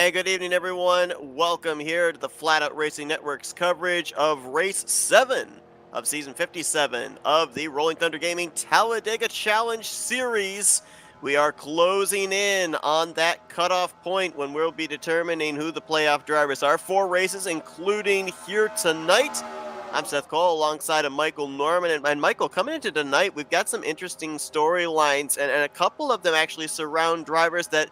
And good evening, everyone. Welcome here to the Flatout Racing Network's coverage of Race 7 of Season 57 of the Rolling Thunder Gaming Talladega Challenge Series. We are closing in on that cutoff point when we'll be determining who the playoff drivers are. 4 races, including here tonight. I'm Seth Cole alongside of Michael Norman. And Michael, coming into tonight, we've got some interesting storylines, and a couple of them actually surround drivers that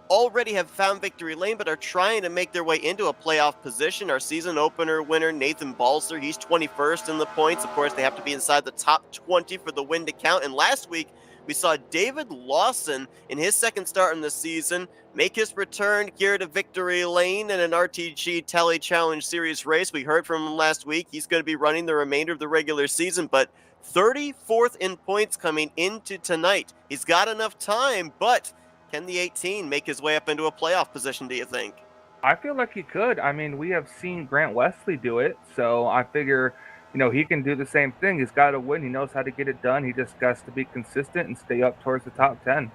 already have found victory lane but are trying to make their way into a playoff position. Our season opener winner, Nathan Balser, he's 21st in the points. Of course, they have to be inside the top 20 for the win to count. And last week, we saw David Lawson in his second start in the season make his return here to victory lane in an RTG Tally Challenge Series race. We heard from him last week. He's going to be running the remainder of the regular season, but 34th in points coming into tonight. He's got enough time, but can the 18 make his way up into a playoff position, do you think? I feel like he could. I mean, we have seen Grant Wesley do it, so I figure, he can do the same thing. He's got to win. He knows how to get it done. He just has to be consistent and stay up towards the top 10.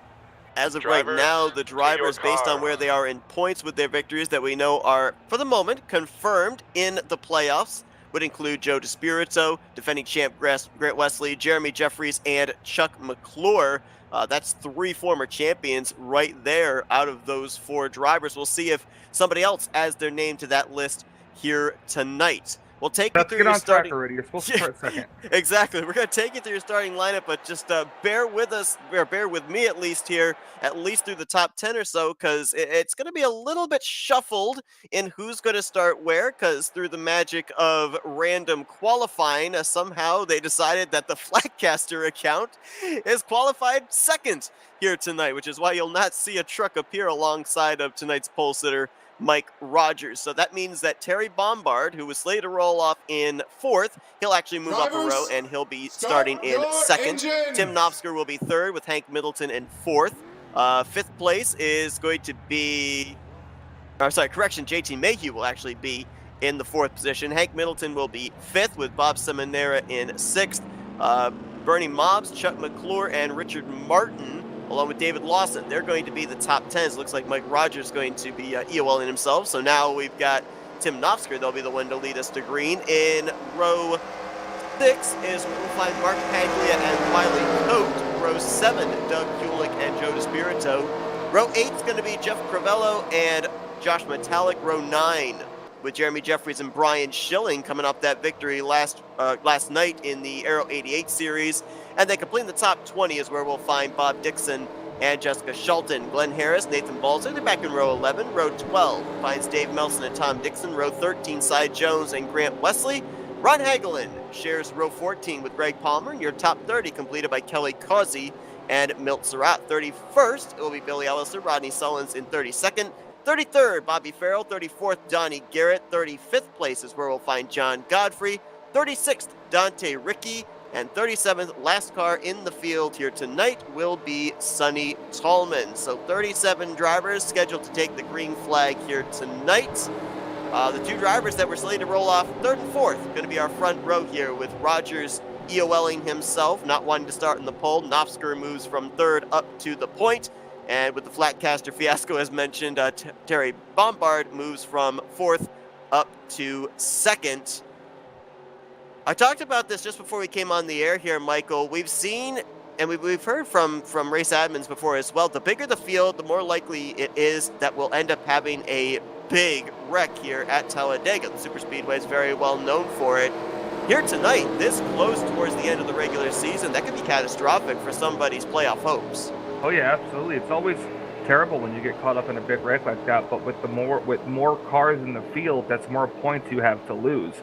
As of right now, the drivers, based on where they are in points with their victories that we know are, for the moment, confirmed in the playoffs, would include Joe DeSpirito, defending champ Grant Wesley, Jeremy Jeffries, and Chuck McClure. That's 3 former champions right there out of those 4 drivers. We'll see if somebody else adds their name to that list here tonight. We'll take you through your starting. Already. You're supposed to start second. Exactly. We're going to take you through your starting lineup, but just bear with us, or bear with me at least here, at least through the top 10 or so, because it's going to be a little bit shuffled in who's going to start where, because through the magic of random qualifying, somehow they decided that the Flatcaster account is qualified second here tonight, which is why you'll not see a truck appear alongside of tonight's pole sitter, Mike Rogers. So that means that Terry Bombard, who was slated to roll off in 4th, he'll actually move up a row and he'll be starting in 2nd. Tim Knopfsker will be 3rd with Hank Middleton in 4th. 5th place is going to be, JT Mayhew will actually be in the 4th position. Hank Middleton will be 5th with Bob Seminara in 6th. Bernie Mobbs, Chuck McClure, and Richard Martin, along with David Lawson, they're going to be the top 10s. Looks like Mike Rogers is going to be EOLing himself. So now we've got Tim Knopfsker. They'll be the one to lead us to green. In row 6 is we'll find Mark Paglia and Wiley Coate. Row 7, Doug Kulik and Joe DeSpirito. Row 8 is going to be Jeff Crivello and Josh Metallic. Row 9 with Jeremy Jeffries and Brian Schilling coming off that victory last night in the Aero 88 series. And then completing the top 20 is where we'll find Bob Dixon and Jessica Shelton. Glenn Harris, Nathan Balzer, they're back in row 11. Row 12 finds Dave Melson and Tom Dixon. Row 13, Cy Jones and Grant Wesley. Ron Hagelin shares row 14 with Greg Palmer. Your top 30 completed by Kelly Causey and Milt Surratt. 31st, it will be Billy Elliser, Rodney Sullins in 32nd. 33rd, Bobby Farrell. 34th, Donnie Garrett. 35th place is where we'll find John Godfrey. 36th, Dante Rickey. And 37th, last car in the field here tonight will be Sonny Tallman. So 37 drivers scheduled to take the green flag here tonight. The 2 drivers that were slated to roll off 3rd and 4th going to be our front row here, with Rogers EOLing himself, not wanting to start in the pole. Knopfsker moves from 3rd up to the point. And with the Flatcaster fiasco, as mentioned, Terry Bombard moves from 4th up to 2nd. I talked about this just before we came on the air here, Michael. We've seen, and we've heard from race admins before as well, the bigger the field, the more likely it is that we'll end up having a big wreck here at Talladega. The Superspeedway is very well known for it. Here tonight, this close towards the end of the regular season, that could be catastrophic for somebody's playoff hopes. Oh yeah, absolutely. It's always terrible when you get caught up in a big wreck like that, but with more cars in the field, that's more points you have to lose.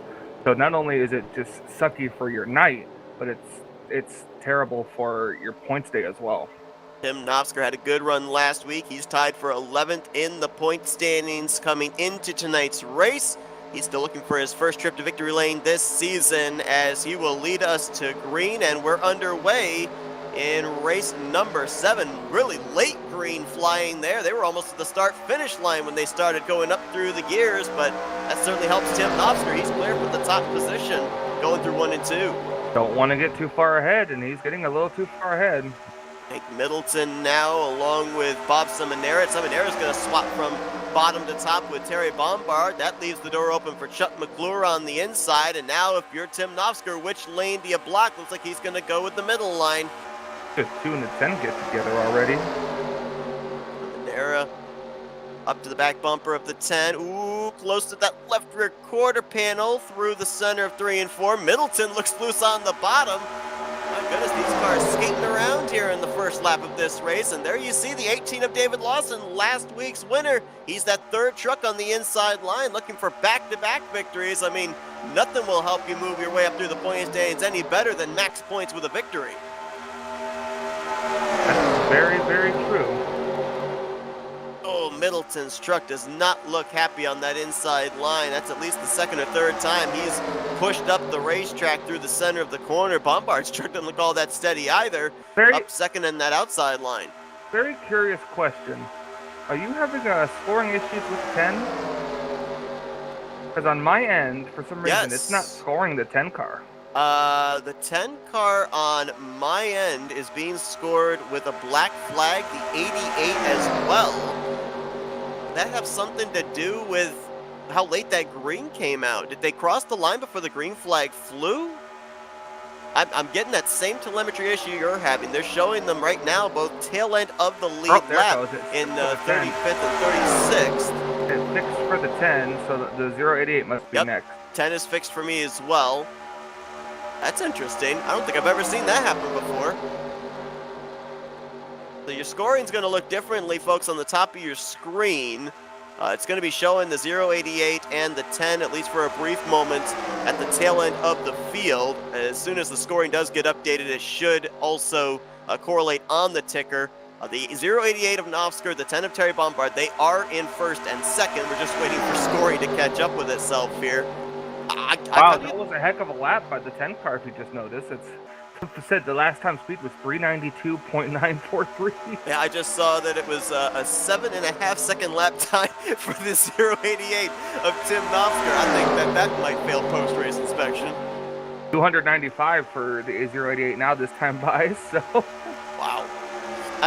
So not only is it just sucky for your night, but it's terrible for your points day as well. Tim Knopfsker had a good run last week. He's tied for 11th in the point standings coming into tonight's race. He's still looking for his first trip to victory lane this season, as he will lead us to green, and we're underway in race number 7. Really late green flying there. They were almost at the start-finish line when they started going up through the gears, but that certainly helps Tim Knopfsker. He's cleared with the top position going through 1 and 2. Don't want to get too far ahead, and he's getting a little too far ahead. Hank Middleton now along with Bob Seminara. Seminara's going to swap from bottom to top with Terry Bombard. That leaves the door open for Chuck McClure on the inside. And now if you're Tim Knopfsker, which lane do you block? Looks like he's going to go with the middle line. Just 2 and the 10 get together already. Seminara up to the back bumper of the 10. Ooh, close to that left rear quarter panel through the center of 3 and 4. Middleton looks loose on the bottom. My goodness, these cars skating around here in the first lap of this race. And there you see the 18 of David Lawson, last week's winner. He's that third truck on the inside line looking for back-to-back victories. I mean, nothing will help you move your way up through the point standings any better than max points with a victory. That's very, very true. Oh, Middleton's truck does not look happy on that inside line. That's at least the second or third time he's pushed up the racetrack through the center of the corner. Bombard's truck doesn't look all that steady either. Up second in that outside line. Very curious question. Are you having scoring issues with 10? Because on my end, for some reason, it's not scoring the 10 car. The 10 car on my end is being scored with a black flag, the 88 as well. That have something to do with how late that green came out? Did they cross the line before the green flag flew? I'm getting that same telemetry issue you're having. They're showing them right now both tail end of the lead lap in 35th and 36th. It's fixed for the 10, so the 088 must be next. 10 is fixed for me as well. That's interesting. I don't think I've ever seen that happen before. So your scoring's going to look differently, folks, on the top of your screen. It's going to be showing the 088 and the 10, at least for a brief moment, at the tail end of the field. As soon as the scoring does get updated, it should also correlate on the ticker. The 088 of Knopfsker, the 10 of Terry Bombard, they are in first and second. We're just waiting for scoring to catch up with itself here. Wow, that was a heck of a lap by the 10 car, if you just noticed. It said the last time speed was 392.943. Yeah, I just saw that it was a 7.5 second lap time for the 088 of Tim Knopfsker. I think that might fail post-race inspection. 295 for the 088 now this time by, so... Wow.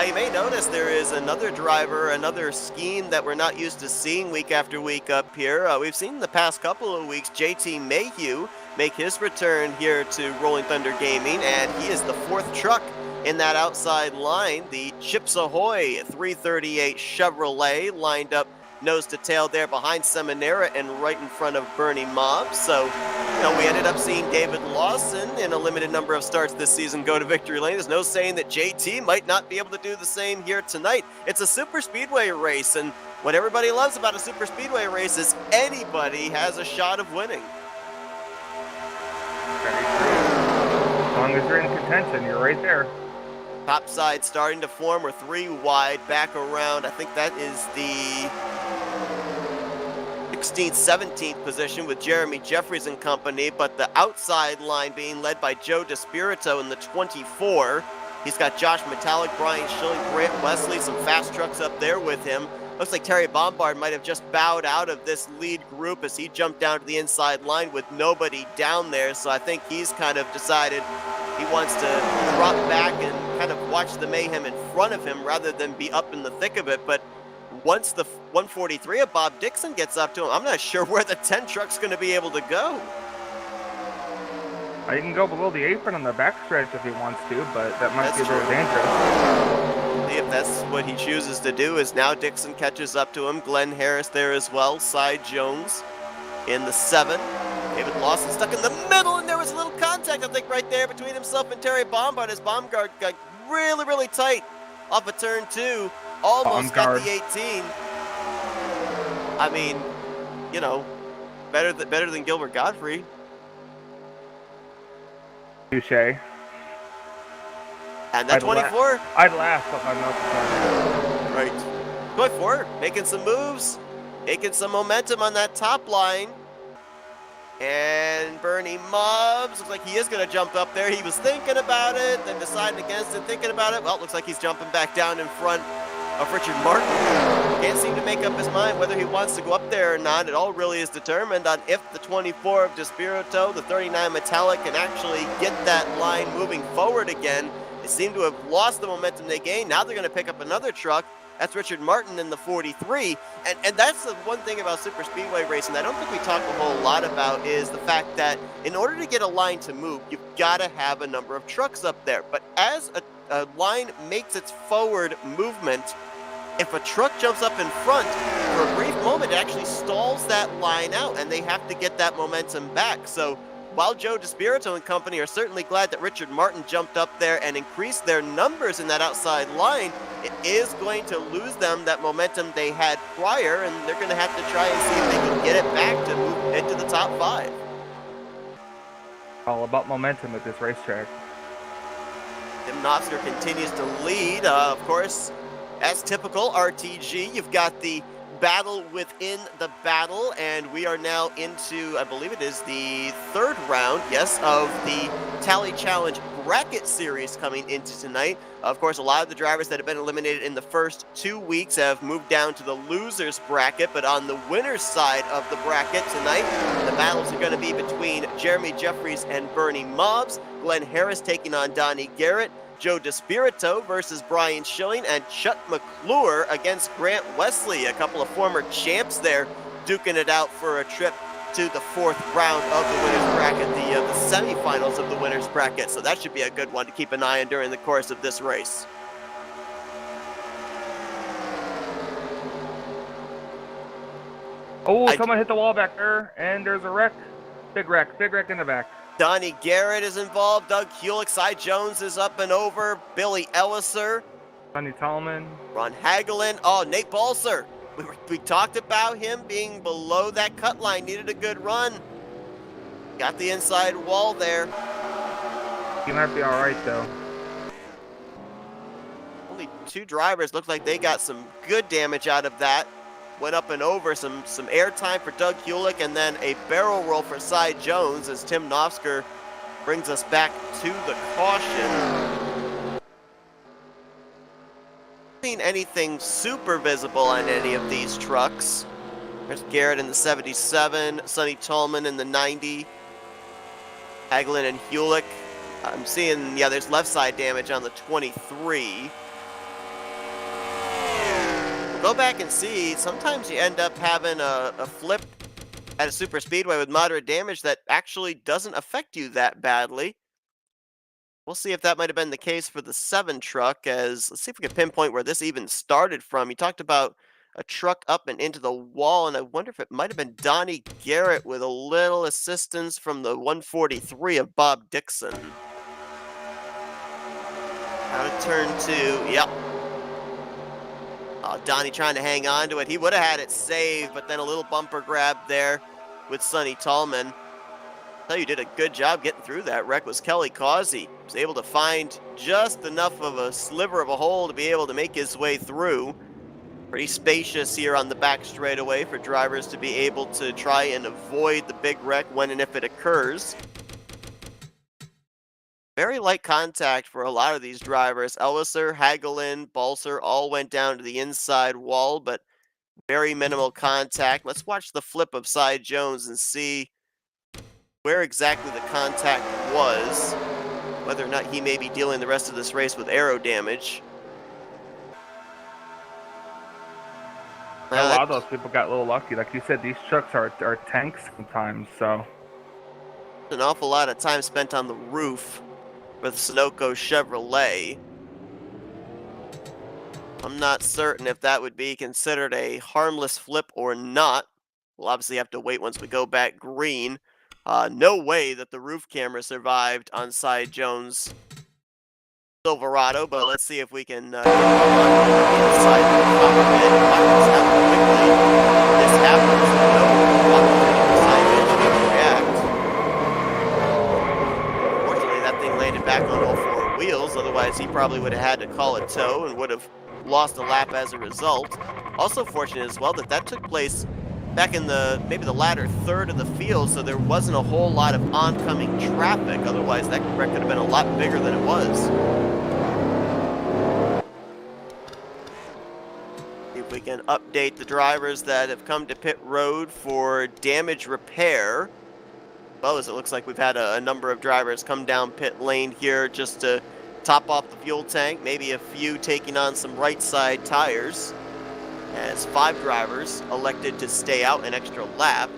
You may notice there is another driver, another scheme that we're not used to seeing week after week up here. We've seen in the past couple of weeks JT Mayhew make his return here to Rolling Thunder Gaming, and he is the fourth truck in that outside line. The Chips Ahoy 338 Chevrolet lined up nose to tail there behind Seminara and right in front of Bernie Mobb. So, we ended up seeing David Lawson in a limited number of starts this season go to victory lane. There's no saying that JT might not be able to do the same here tonight. It's a super speedway race, and what everybody loves about a super speedway race is anybody has a shot of winning. Very true. As long as you're in contention, you're right there. Top side starting to form. We're 3 wide, back around. I think that is the 16th, 17th position with Jeremy Jeffries and company, but the outside line being led by Joe DeSpirito in the 24. He's got Josh Metallic, Brian Schilling, Grant Wesley, some fast trucks up there with him. Looks like Terry Bombard might have just bowed out of this lead group as he jumped down to the inside line with nobody down there, so I think he's kind of decided he wants to drop back and kind of watch the mayhem in front of him rather than be up in the thick of it. But once the 143 of Bob Dixon gets up to him, I'm not sure where the 10 truck's going to be able to go. He can go below the apron on the backstretch if he wants to, but that might be a little dangerous. See if that's what he chooses to do. Is now Dixon catches up to him. Glenn Harris there as well. Cy Jones in the 7. David Lawson stuck in the middle, and there was a little contact, I think, right there between himself and Terry Bombard as Bombard got really, really tight off of turn 2. Almost got the 18. I mean, better than Gilbert Godfrey. Touche. And that 24. I'd laugh, but my mouth is right. 24, making some moves, making some momentum on that top line. And Bernie Mobb looks like he is going to jump up there. He was thinking about it, then deciding against it, thinking about it. Well, it looks like he's jumping back down in front of Richard Martin. Can't seem to make up his mind whether he wants to go up there or not. It all really is determined on if the 24 of DeSpirito, the 39 Metallic, can actually get that line moving forward again. They seem to have lost the momentum they gained. Now they're going to pick up another truck. That's Richard Martin in the 43. And that's the one thing about super speedway racing that I don't think we talk a whole lot about is the fact that in order to get a line to move, you've got to have a number of trucks up there. But as a line makes its forward movement, if a truck jumps up in front, for a brief moment, it actually stalls that line out, and they have to get that momentum back. So while Joe DeSpirito and company are certainly glad that Richard Martin jumped up there and increased their numbers in that outside line, it is going to lose them that momentum they had prior, and they're going to have to try and see if they can get it back to move into the top 5. All about momentum at this racetrack. Tim Knopfler continues to lead. Of course, as typical RTG, you've got the battle within the battle, and we are now into, I believe it is the 3rd round, yes, of the Tally Challenge bracket series coming into tonight. Of course, a lot of the drivers that have been eliminated in the first 2 weeks have moved down to the losers bracket, but on the winners side of the bracket tonight, the battles are going to be between Jeremy Jeffries and Bernie Mobbs, Glenn Harris taking on Donnie Garrett, Joe DeSpirito versus Brian Schilling, and Chuck McClure against Grant Wesley, a couple of former champs there duking it out for a trip to the 4th round of the winners bracket, the semifinals of the winners bracket. So that should be a good one to keep an eye on during the course of this race. Oh, someone hit the wall back there, and there's a wreck. Big wreck in the back. Donnie Garrett is involved. Doug Hewlick, Cy Jones is up and over. Billy Elliser. Sonny Tallman. Ron Hagelin. Oh, Nate Balser. We talked about him being below that cut line. Needed a good run. Got the inside wall there. He might be all right, though. Only 2 drivers. Looked like they got some good damage out of that. Went up and over, some air time for Doug Hewlick, and then a barrel roll for Cy Jones as Tim Knopfler brings us back to the caution. Seen anything super visible on any of these trucks. There's Garrett in the 77, Sonny Tallman in the 90, Hagelin and Hewlick. I'm seeing, yeah, there's left side damage on the 23. Go back and see, sometimes you end up having a flip at a super speedway with moderate damage that actually doesn't affect you that badly. We'll see if that might have been the case for the 7 truck, as let's see if we can pinpoint where this even started from. You talked about a truck up and into the wall, and I wonder if it might have been Donnie Garrett with a little assistance from the 143 of Bob Dixon. Out of turn 2, yep. Donnie trying to hang on to it. He would have had it saved, but then a little bumper grab there with Sonny Tallman. I tell you, did a good job getting through that wreck was Kelly Causey. Was able to find just enough of a sliver of a hole to be able to make his way through. Pretty spacious here on the back straightaway for drivers to be able to try and avoid the big wreck when and if it occurs. Very light contact for a lot of these drivers. Elliser, Hagelin, Balser all went down to the inside wall, but very minimal contact. Let's watch the flip of Cy Jones and see where exactly the contact was, whether or not he may be dealing the rest of this race with aero damage. A lot of those people got a little lucky. Like you said, these trucks are tanks sometimes, so. An awful lot of time spent on the roof with Sunoco Chevrolet. I'm not certain if that would be considered a harmless flip or not. We'll obviously have to wait once we go back green. No way that the roof camera survived on Cy Jones' Silverado, but let's see if we can get inside the cockpit. How quickly this happens. No opportunity for Cy Jones to react. Fortunately, that thing landed back on all 4 wheels. Otherwise, he probably would have had to call a tow and would have lost a lap as a result. Also fortunate as well that took place back in maybe the latter third of the field, so there wasn't a whole lot of oncoming traffic. Otherwise, that wreck could have been a lot bigger than it was. See if we can update the drivers that have come to pit road for damage repair. Well, as it looks like we've had a number of drivers come down pit lane here just to top off the fuel tank, maybe a few taking on some right side tires, as 5 drivers elected to stay out an extra lap.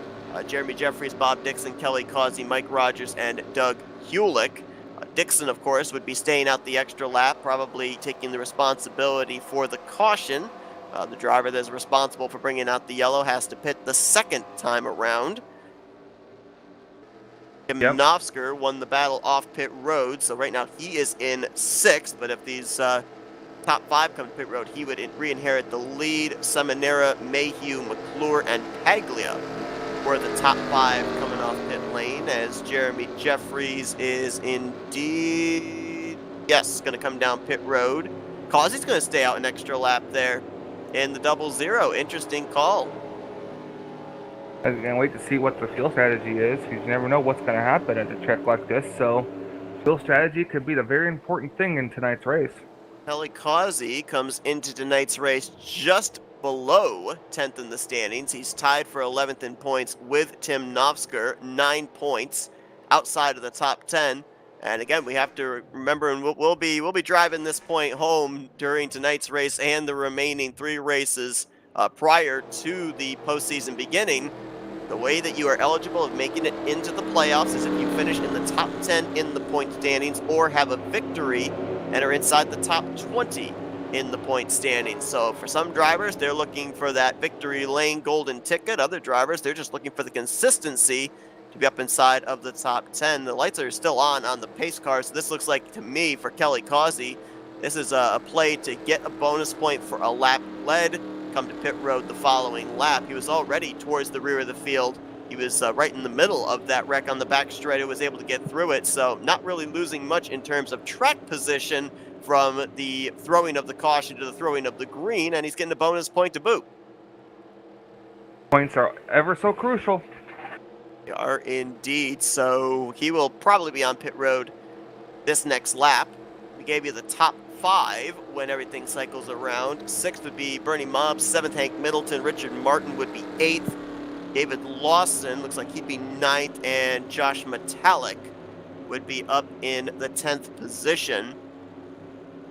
Jeremy Jeffries, Bob Dixon, Kelly Causey, Mike Rogers, and Doug Hewlick. Dixon, of course, would be staying out the extra lap, probably taking the responsibility for the caution. The driver that is responsible for bringing out the yellow has to pit the second time around. Tim Nofsker won the battle off pit road, so right now he is in 6th, but if these top 5 come to pit road, he would re-inherit the lead. Seminara, Mayhew, McClure, and Paglia were the top 5 coming off pit lane, as Jeremy Jeffries is indeed, yes, going to come down pit road. Causey's going to stay out an extra lap there in the 00. Interesting call. I can't wait to see what the fuel strategy is. You never know what's going to happen at a track like this, so fuel strategy could be the very important thing in tonight's race. Kelly Causey comes into tonight's race just below 10th in the standings. He's tied for 11th in points with Tim Nofsker, 9 points outside of the top 10. And again, we have to remember, and we'll be driving this point home during tonight's race and the remaining 3 races prior to the postseason beginning. The way that you are eligible of making it into the playoffs is if you finish in the top 10 in the point standings or have a victory and are inside the top 20 in the point standings. So for some drivers, they're looking for that victory lane golden ticket. Other drivers, they're just looking for the consistency to be up inside of the top 10. The lights are still on the pace car, so this looks like, to me, for Kelly Causey, this is a play to get a bonus point for a lap led, come to pit road the following lap. He was already towards the rear of the field. He was right in the middle of that wreck on the back straight and was able to get through it, so not really losing much in terms of track position from the throwing of the caution to the throwing of the green, and he's getting a bonus point to boot. Points are ever so crucial. They are indeed, so he will probably be on pit road this next lap. We gave you the top 5 when everything cycles around. 6th would be Bernie Mobbs, 7th Hank Middleton, Richard Martin would be 8th. David Lawson looks like he'd be 9th, and Josh Metallic would be up in the 10th position.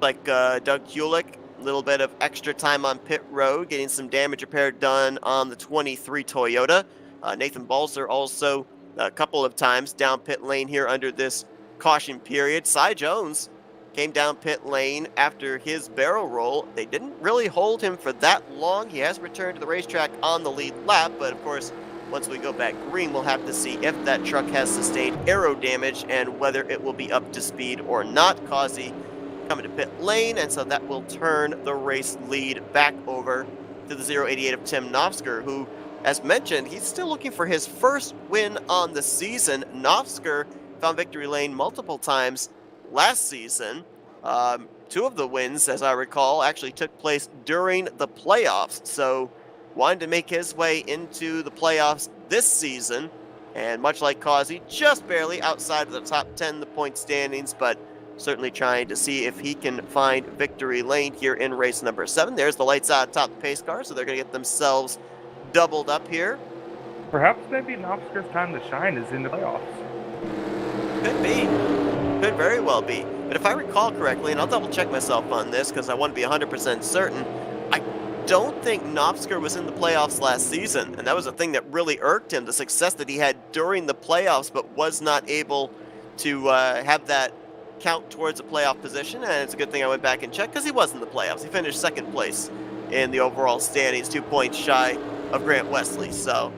Like Doug Hewlick, a little bit of extra time on pit road, getting some damage repair done on the 23 Toyota. Nathan Balser also a couple of times down pit lane here under this caution period. Cy Jones came down pit lane after his barrel roll. They didn't really hold him for that long. He has returned to the racetrack on the lead lap, but of course, once we go back green, we'll have to see if that truck has sustained aero damage and whether it will be up to speed or not. Causey coming to pit lane, and so that will turn the race lead back over to the 088 of Tim Nofsker, who, as mentioned, he's still looking for his first win on the season. Nofsker found victory lane multiple times last season. 2 of the wins, as I recall, actually took place during the playoffs, so wanted to make his way into the playoffs this season, and much like Causey, just barely outside of the top 10 in the point standings, but certainly trying to see if he can find victory lane here in race number 7. There's the lights out top the pace car, so they're going to get themselves doubled up here. Perhaps maybe Nofsker's time to shine is in the playoffs. Could be. Could very well be. But if I recall correctly, and I'll double check myself on this because I want to be 100% certain, I don't think Nofsker was in the playoffs last season, and that was a thing that really irked him, the success that he had during the playoffs, but was not able to have that count towards a playoff position. And it's a good thing I went back and checked because he was in the playoffs. He finished 2nd place in the overall standings, 2 points shy of Grant Wesley. So,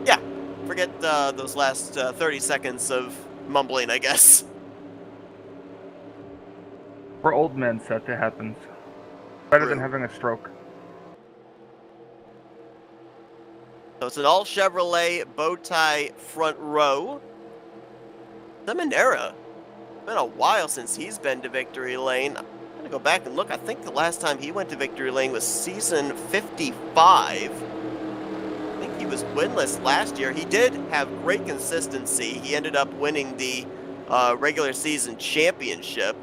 yeah, forget those last 30 seconds of mumbling, I guess. For old men, such it happens. Better than having a stroke. So it's an all Chevrolet bow tie front row. Seminara. Been a while since he's been to victory lane. I'm gonna go back and look. I think the last time he went to victory lane was season 55. I think he was winless last year. He did have great consistency. He ended up winning the regular season championship.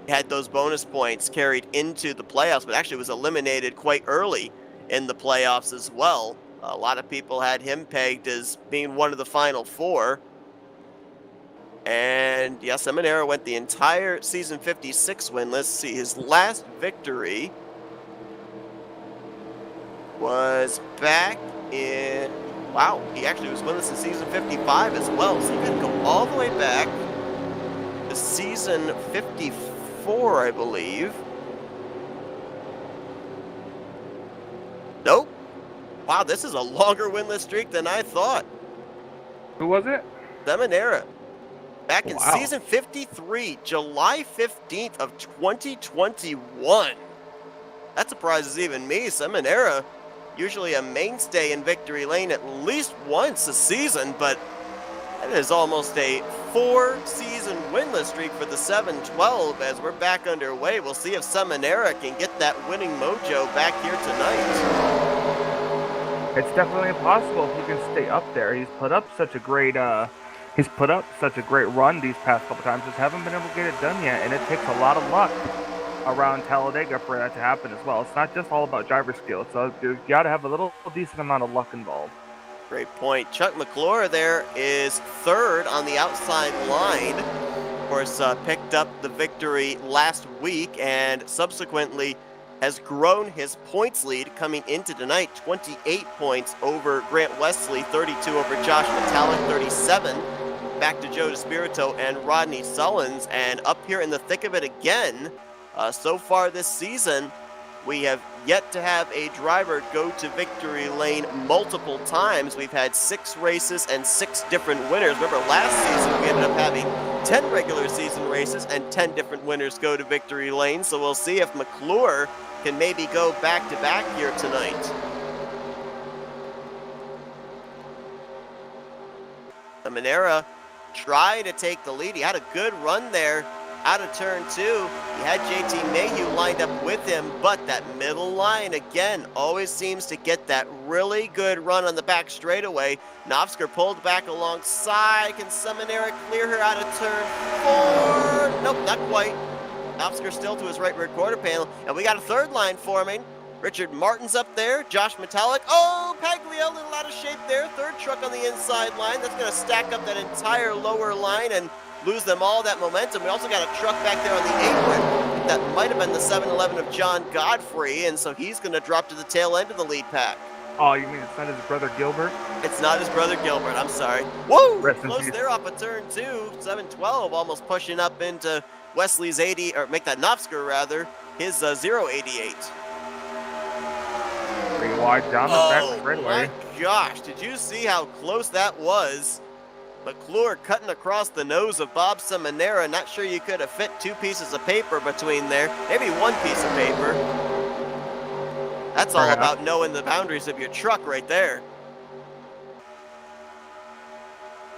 He had those bonus points carried into the playoffs, but actually was eliminated quite early in the playoffs as well. A lot of people had him pegged as being one of the final 4. And yes, Seminara went the entire season 56 win. Let's see, his last victory was back in, wow, he actually was winless in season 55 as well. So you can go all the way back to season 54, I believe. Nope. Wow, this is a longer winless streak than I thought. Who was it? Seminara. Back in Wow. season 53, July 15th of 2021. That surprises even me. Seminara, usually a mainstay in victory lane at least once a season, but that is almost a 4-season winless streak for the 712 as we're back underway. We'll see if Seminara can get that winning mojo back here tonight. It's definitely possible if he can stay up there. He's put up such a great run these past couple times. Just haven't been able to get it done yet, and it takes a lot of luck around Talladega for that to happen as well. It's not just all about driver skill, so you got to have a decent amount of luck involved. Great point. Chuck McClure there is third on the outside line. Of course, picked up the victory last week and subsequently has grown his points lead coming into tonight. 28 points over Grant Wesley, 32 over Josh Metallic, 37 back to Joe DeSpirito and Rodney Sullins. And up here in the thick of it again, so far this season, we have yet to have a driver go to victory lane multiple times. We've had 6 races and 6 different winners. Remember, last season we ended up having 10 regular season races and 10 different winners go to victory lane. So we'll see if McClure can maybe go back-to-back here tonight. Seminara tried to take the lead. He had a good run there out of turn 2. He had JT Mayhew lined up with him, but that middle line, again, always seems to get that really good run on the back straightaway. Novsker pulled back alongside. Can Seminara clear her out of turn 4? Nope, not quite. Novsker still to his right rear quarter panel, and we got a third line forming. Richard Martin's up there, Josh Metallic. Oh, Paglia a little out of shape there. Third truck on the inside line. That's going to stack up that entire lower line and lose them all that momentum. We also got a truck back there on the apron. That might have been the 711 of John Godfrey, and so he's going to drop to the tail end of the lead pack. Oh, you mean it's not his brother Gilbert? It's not his brother Gilbert, I'm sorry. Woo! Rest in Close peace. there off of turn 2. 712 almost pushing up into Wesley's 80, or make that Novsker rather, his 088. Pretty wide down the back straightaway. My gosh, did you see how close that was? McClure cutting across the nose of Bob Seminara. Not sure you could have fit 2 pieces of paper between there. Maybe 1 piece of paper. That's all about knowing the boundaries of your truck right there.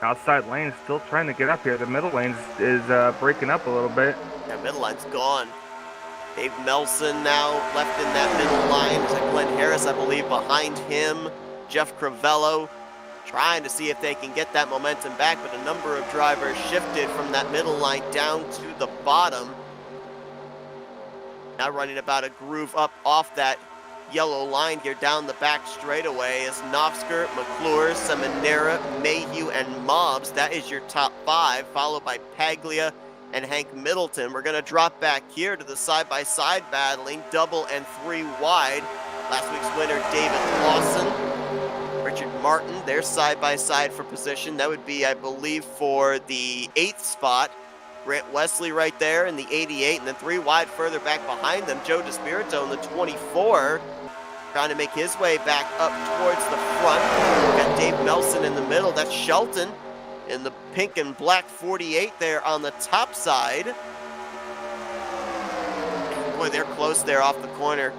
Outside lane still trying to get up here. The middle lane is breaking up a little bit. That middle line's gone. Dave Nelson now left in that middle line. There's a Glenn Harris, I believe, behind him. Jeff Crivello trying to see if they can get that momentum back, but a number of drivers shifted from that middle line down to the bottom. Now running about a groove up off that yellow line here down the back straightaway is Novsker, McClure, Seminara, Mayhew, and Mobbs. That is your top 5, followed by Paglia and Hank Middleton. We're going to drop back here to the side-by-side battling, double and 3 wide. Last week's winner, David Lawson. Richard Martin, they're side-by-side for position. That would be, I believe, for the 8th spot. Grant Wesley right there in the 88, and then 3 wide further back behind them, Joe DeSpirito in the 24. Trying to make his way back up towards the front. We've got Dave Nelson in the middle. That's Shelton in the pink and black 48 there on the top side. Boy, they're close there off the corner.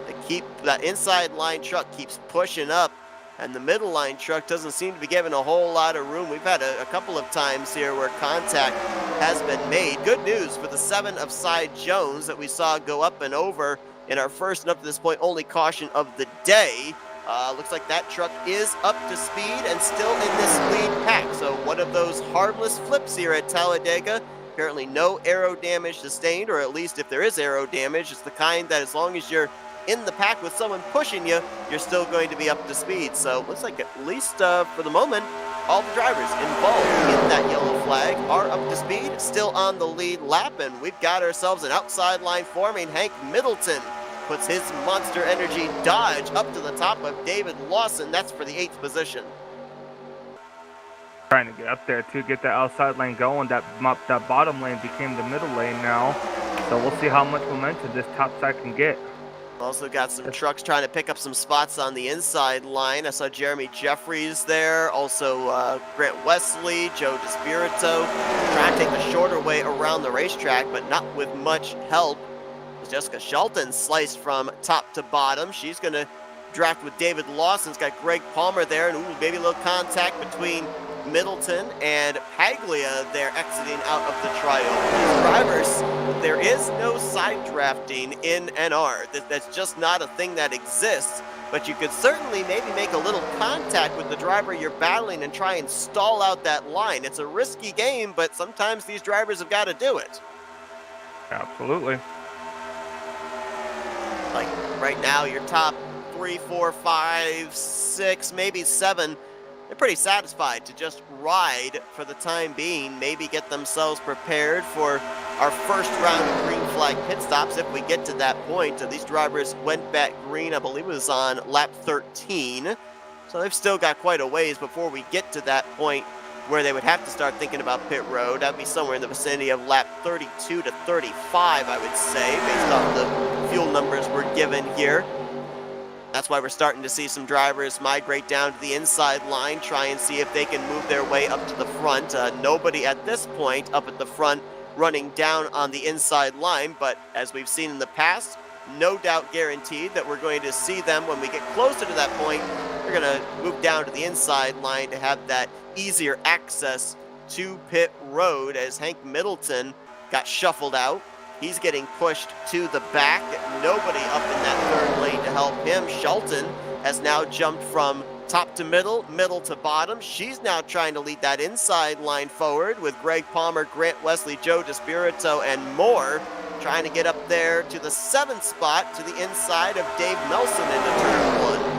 That inside line truck keeps pushing up, and the middle line truck doesn't seem to be given a whole lot of room. We've had a couple of times here where contact has been made. Good news for the 7 of Cy Jones that we saw go up and over in our first and up to this point only caution of the day. Looks like that truck is up to speed and still in this lead pack. So one of those harmless flips here at Talladega. Apparently no aero damage sustained, or at least if there is aero damage, it's the kind that as long as you're in the pack with someone pushing you, you're still going to be up to speed. So looks like at least for the moment, all the drivers involved in that yellow flag are up to speed, still on the lead lap, and we've got ourselves an outside line forming. Hank Middleton puts his Monster Energy Dodge up to the top of David Lawson. That's for the 8th position. Trying to get up there to get that outside lane going. That bottom lane became the middle lane now. So we'll see how much momentum this top side can get. Also got some trucks trying to pick up some spots on the inside line. I saw Jeremy Jeffries there, also Grant Wesley, Joe DeSpirito, trying to take the shorter way around the racetrack, but not with much help. Jessica Shelton sliced from top to bottom. She's going to draft with David Lawson's got Greg Palmer there, and maybe a little contact between Middleton and Paglia there exiting out of the trio. These drivers, there is no side drafting in NR. That's just not a thing that exists, but you could certainly maybe make a little contact with the driver you're battling and try and stall out that line. It's a risky game, but sometimes these drivers have got to do it. Absolutely. Like right now, your top 3, 4, 5, 6, maybe 7, they're pretty satisfied to just ride for the time being, maybe get themselves prepared for our first round of green flag pit stops if we get to that point. These drivers went back green, I believe it was on lap 13, so they've still got quite a ways before we get to that point where they would have to start thinking about pit road. That'd be somewhere in the vicinity of lap 32 to 35, I would say, based off the fuel numbers we're given here. That's why we're starting to see some drivers migrate down to the inside line, try and see if they can move their way up to the front. Nobody at this point up at the front running down on the inside line, but as we've seen in the past, no doubt guaranteed that we're going to see them when we get closer to that point. They're going to move down to the inside line to have that easier access to pit road, as Hank Middleton got shuffled out. He's getting pushed to the back. Nobody up in that third lane to help him. Shelton has now jumped from top to middle, middle to bottom. She's now trying to lead that inside line forward with Greg Palmer, Grant Wesley, Joe DeSpirito, and more, trying to get up there to the 7th spot to the inside of Dave Nelson into turn 1.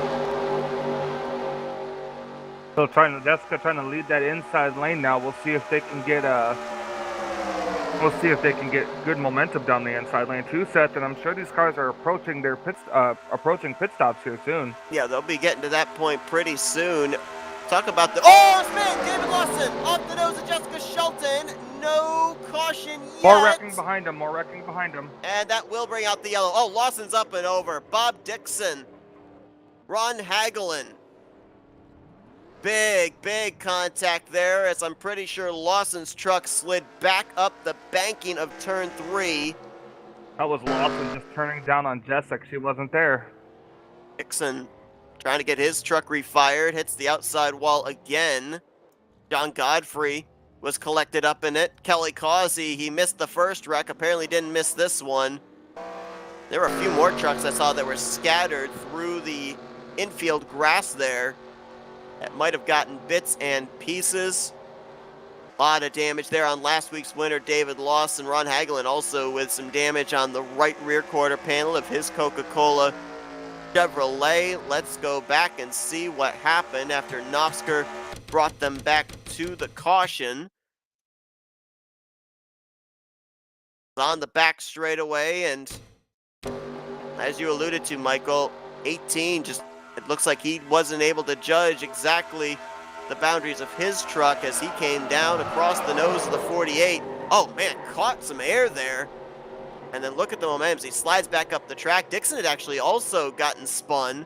So Jessica trying to lead that inside lane now. We'll see if they can get good momentum down the inside lane too, Seth. And I'm sure these cars are approaching their pit stops here soon. Yeah, they'll be getting to that point pretty soon. Talk about the man, David Lawson off the nose of Jessica Shelton. No caution yet. More wrecking behind him. And that will bring out the yellow. Oh, Lawson's up and over. Bob Dixon, Ron Hagelin. Big contact there, as I'm pretty sure Lawson's truck slid back up the banking of turn 3. That was Lawson just turning down on Jessica. She wasn't there. Dixon trying to get his truck refired, hits the outside wall again. John Godfrey was collected up in it. Kelly Causey, he missed the first wreck, apparently didn't miss this one. There were a few more trucks I saw that were scattered through the infield grass there that might have gotten bits and pieces. A lot of damage there on last week's winner, David Lawson. Ron Hagelin also with some damage on the right rear quarter panel of his Coca-Cola Chevrolet. Let's go back and see what happened after Nofsker brought them back to the caution. On the back straightaway, and as you alluded to, Michael, 18 just, it looks like he wasn't able to judge exactly the boundaries of his truck as he came down across the nose of the 48. Oh man, caught some air there. And then look at the momentum. He slides back up the track. Dixon had actually also gotten spun,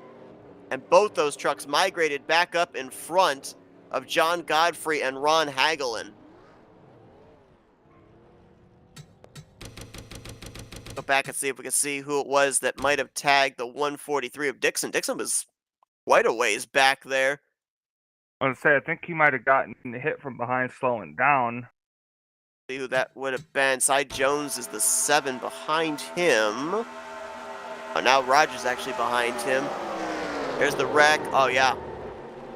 and both those trucks migrated back up in front of John Godfrey and Ron Hagelin. Go back and see if we can see who it was that might have tagged the 143 of Dixon. Dixon was quite a ways back there. I would say I think he might have gotten hit from behind slowing down. See who that would have been. Cy Jones is the 7 behind him. Oh, now Rogers actually behind him. There's the wreck. Oh yeah,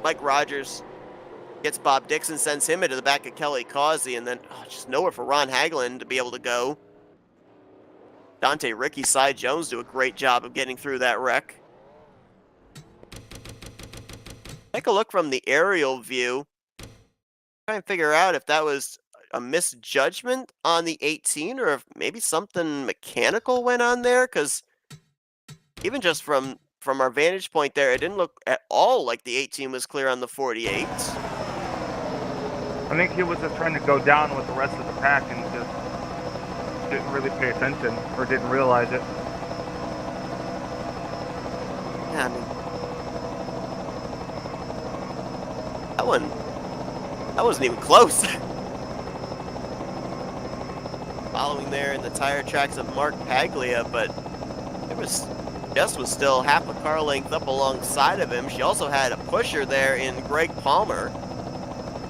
Mike Rogers gets Bob Dixon, sends him into the back of Kelly Causey, and then just nowhere for Ron Hagelin to be able to go. Dante Ricky, Cy Jones do a great job of getting through that wreck. Take a look from the aerial view. try and figure out if that was a misjudgment on the 18 or if maybe something mechanical went on there. Because even just from our vantage point there, it didn't look at all like the 18 was clear on the 48. I think he was just trying to go down with the rest of the pack and just didn't really pay attention or didn't realize it. Yeah, I mean, that wasn't even close. Following there in the tire tracks of Mark Paglia, but Jess was still half a car length up alongside of him. She also had a pusher there in Greg Palmer.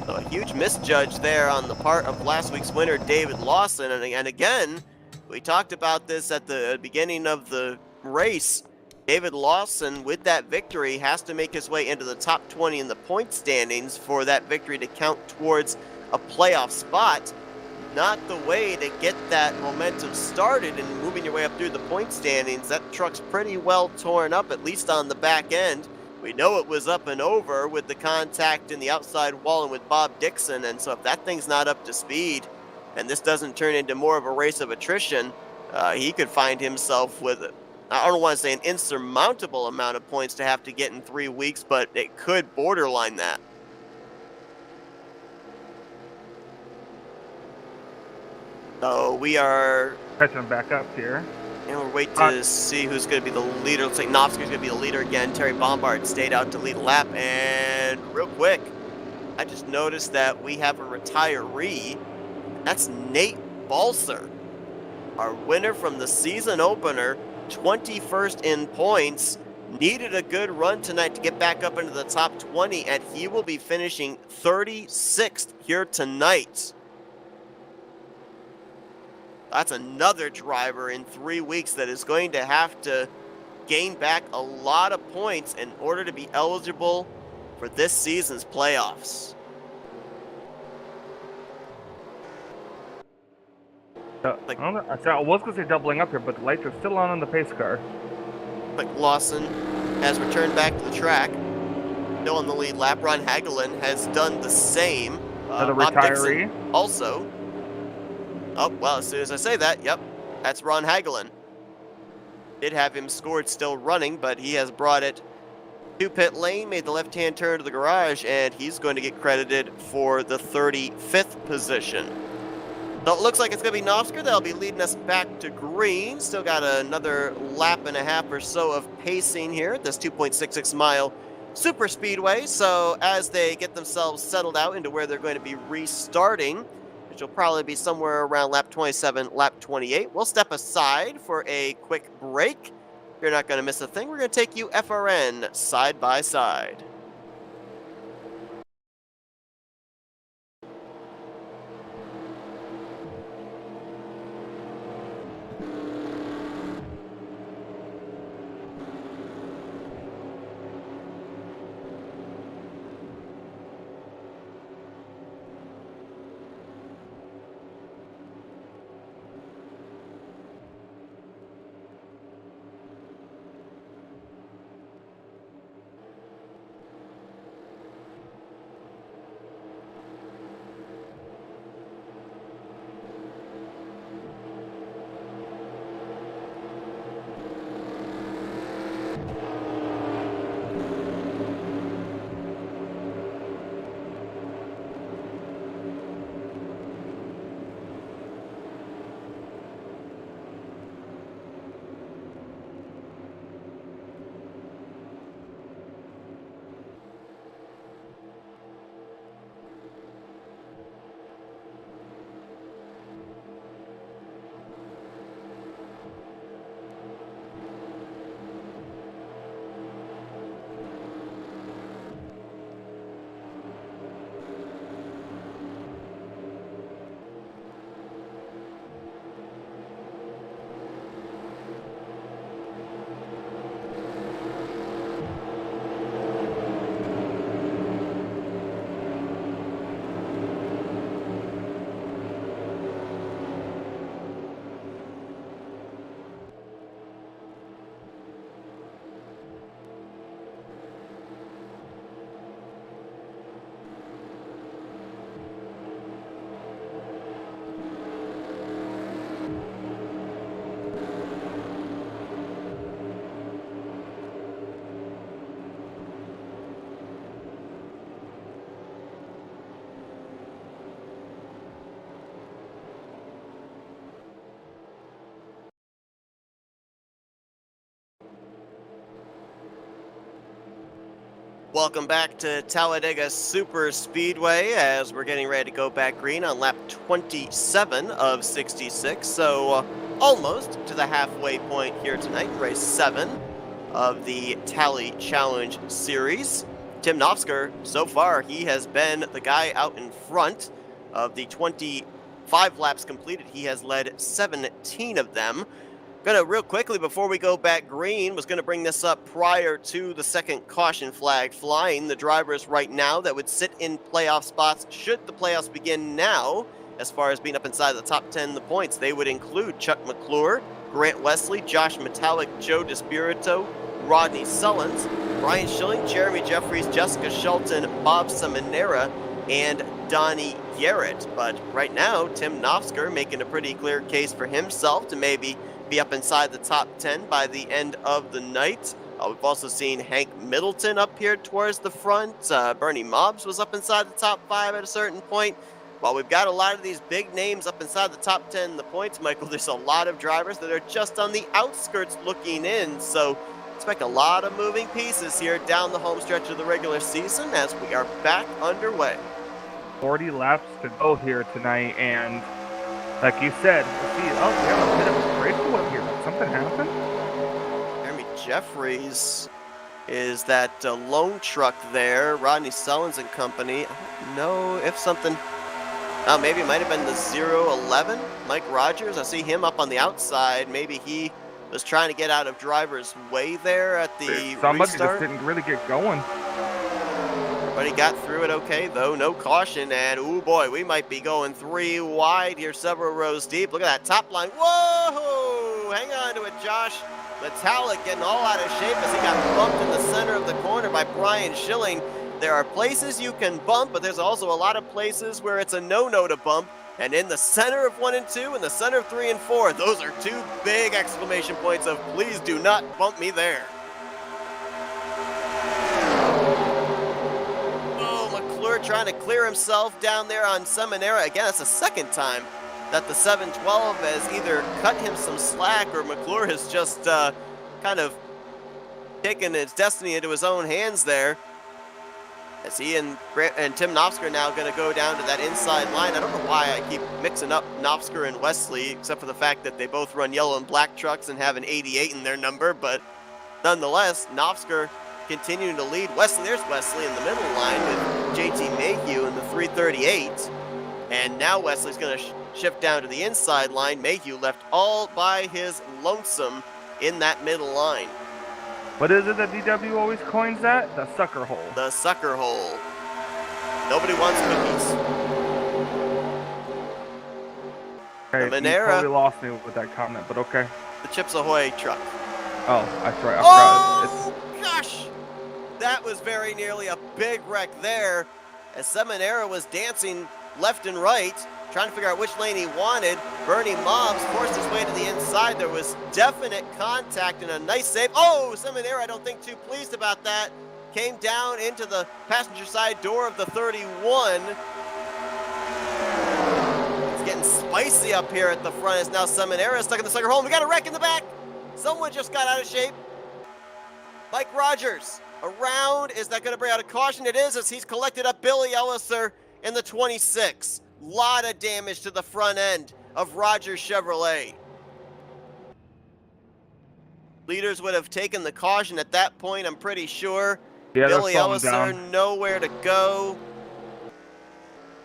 So a huge misjudge there on the part of last week's winner, David Lawson. And again, we talked about this at the beginning of the race. David Lawson, with that victory, has to make his way into the top 20 in the point standings for that victory to count towards a playoff spot. Not the way to get that momentum started and moving your way up through the point standings. That truck's pretty well torn up, at least on the back end. We know it was up and over with the contact in the outside wall and with Bob Dixon, and so if that thing's not up to speed and this doesn't turn into more of a race of attrition, he could find himself with, I don't want to say an insurmountable amount of points to have to get in 3 weeks, but it could borderline that. So we are Catching back up here. and we're waiting to see who's going to be the leader. Looks like Novsky's going to be the leader again. Terry Bombard stayed out to lead a lap. And real quick, I just noticed that we have a retiree. That's Nate Balser, our winner from the season opener, 21st in points. Needed a good run tonight to get back up into the top 20, and he will be finishing 36th here tonight. That's another driver in 3 weeks that is going to have to gain back a lot of points in order to be eligible for this season's playoffs. I was going to say doubling up here, but the lights are still on the pace car. Like Lawson has returned back to the track. Still on the lead lap. Ron Hagelin has done the same. Another Bob retiree. Dixon also. Oh, well, as soon as I say that, yep, that's Ron Hagelin. Did have him scored still running, but he has brought it to pit lane, made the left-hand turn to the garage, and he's going to get credited for the 35th position. So it looks like it's going to be Novsker that'll be leading us back to green. Still got another lap and a half or so of pacing here at this 2.66 mile super speedway. So as they get themselves settled out into where they're going to be restarting, which will probably be somewhere around lap 27, lap 28, we'll step aside for a quick break. You're not going to miss a thing. We're going to take you FRN side by side. Welcome back to Talladega Super Speedway as we're getting ready to go back green on lap 27 of 66. So almost to the halfway point here tonight, race 7 of the Tally Challenge Series. Tim Nofsker, so far, he has been the guy out in front of the 25 laps completed. He has led 17 of them. Gonna real quickly before we go back green, was gonna bring this up prior to the second caution flag flying. The drivers right now that would sit in playoff spots should the playoffs begin now, as far as being up inside the top 10 in the points, they would include Chuck McClure, Grant Wesley, Josh Metallic, Joe DeSpirito, Rodney Sullins, Brian Schilling, Jeremy Jeffries, Jessica Shelton, Bob Seminara, and Donnie Garrett. But right now, Tim Nofsker making a pretty clear case for himself to maybe be up inside the top 10 by the end of the night. We've also seen Hank Middleton up here towards the front. Bernie Mobbs was up inside the top 5 at a certain point. While we've got a lot of these big names up inside the top 10 in the points, Michael, there's a lot of drivers that are just on the outskirts looking in. So expect a lot of moving pieces here down the home stretch of the regular season as we are back underway. 40 laps to go here tonight, and like you said, we have a bit of a breakthrough up here. Did something happen? Jeremy Jeffries is that lone truck there. Rodney Sullins and company. I don't know if something... Oh, maybe it might have been the 011. Mike Rogers. I see him up on the outside. Maybe he was trying to get out of driver's way there at the Somebody restart. just didn't really get going. But he got through it okay, though. No caution, and ooh boy, we might be going 3 wide here, several rows deep. Look at that top line. Whoa! Hang on to it, Josh. Metallic getting all out of shape as he got bumped in the center of the corner by Brian Schilling. There are places you can bump, but there's also a lot of places where it's a no-no to bump. And in the center of 1 and 2, in the center of 3 and 4, those are 2 big exclamation points of please do not bump me there. Trying to clear himself down there on Seminara. Again, it's the second time that the 712 has either cut him some slack or McClure has just kind of taken his destiny into his own hands there. As he and Tim Nofsker now going to go down to that inside line. I don't know why I keep mixing up Nofsker and Wesley, except for the fact that they both run yellow and black trucks and have an 88 in their number. But nonetheless, Nofsker continuing to lead. There's Wesley in the middle line with JT Mayhew in the 338. And now Wesley's going to shift down to the inside line. Mayhew left all by his lonesome in that middle line. What is it that DW always coins that? The sucker hole. The sucker hole. Nobody wants cookies. Okay, you totally lost me with that comment, but okay. The Chips Ahoy truck. Oh, that's right. Oh, gosh! That was very nearly a big wreck there as Seminara was dancing left and right, trying to figure out which lane he wanted. Bernie Mobbs forced his way to the inside. There was definite contact and a nice save. Oh, Seminara, I don't think too pleased about that. Came down into the passenger side door of the 31. It's getting spicy up here at the front as now Seminara stuck in the sucker hole. We got a wreck in the back. Someone just got out of shape. Mike Rogers around. Is that going to bring out a caution? It is, as he's collected up Billy Elliser in the 26. Lot of damage to the front end of Rogers Chevrolet. Leaders would have taken the caution at that point, I'm pretty sure. Yeah, Billy Elliser nowhere to go.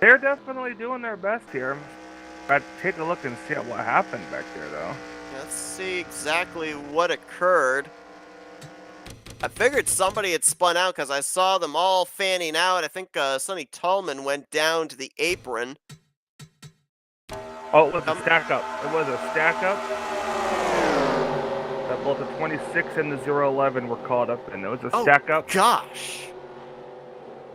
They're definitely doing their best here. But take a look and see what happened back there, though. Let's see exactly what occurred. I figured somebody had spun out because I saw them all fanning out. I think Sonny Tallman went down to the apron. Oh, it was a stack up. It was a stack up. That both the 26 and the 011 were caught up in. It was a stack up. Gosh.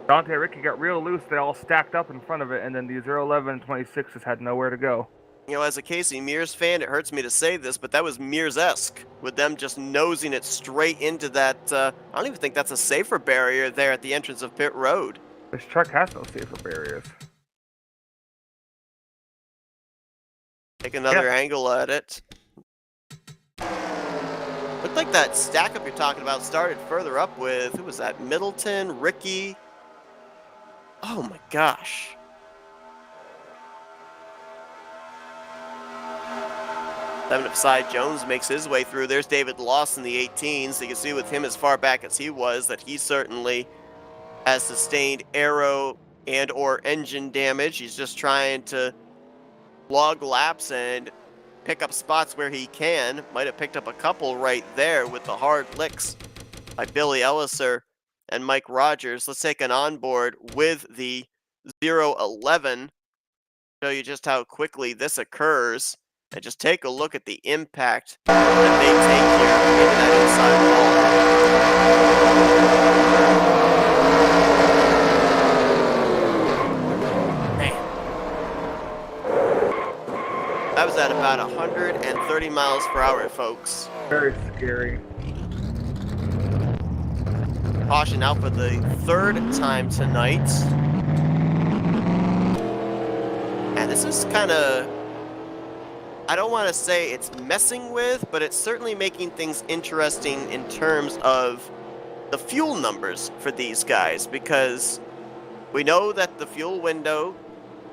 Dante Ricky got real loose. They all stacked up in front of it, and then the 011 and 26 just had nowhere to go. You know, as a Casey Mears fan, it hurts me to say this, but that was Mears-esque, with them just nosing it straight into that, I don't even think that's a safer barrier there at the entrance of pit road. This truck has no safer barriers. Take another angle at it. Looks Looked like that stack up you're talking about started further up with, who was that? Middleton, Ricky. Oh my gosh. Seven of Side Jones makes his way through. There's David Lawson, the 18. So you can see with him as far back as he was that he certainly has sustained aero and or engine damage. He's just trying to log laps and pick up spots where he can. Might have picked up a couple right there with the hard licks by Billy Elliser and Mike Rogers. Let's take an onboard with the 011. Show you just how quickly this occurs. And just take a look at the impact that they take here into that inside wall. Man. That was at about 130 miles per hour, folks. Very scary. Caution out for the third time tonight. And this is kind of, I don't want to say it's messing with, but it's certainly making things interesting in terms of the fuel numbers for these guys, because we know that the fuel window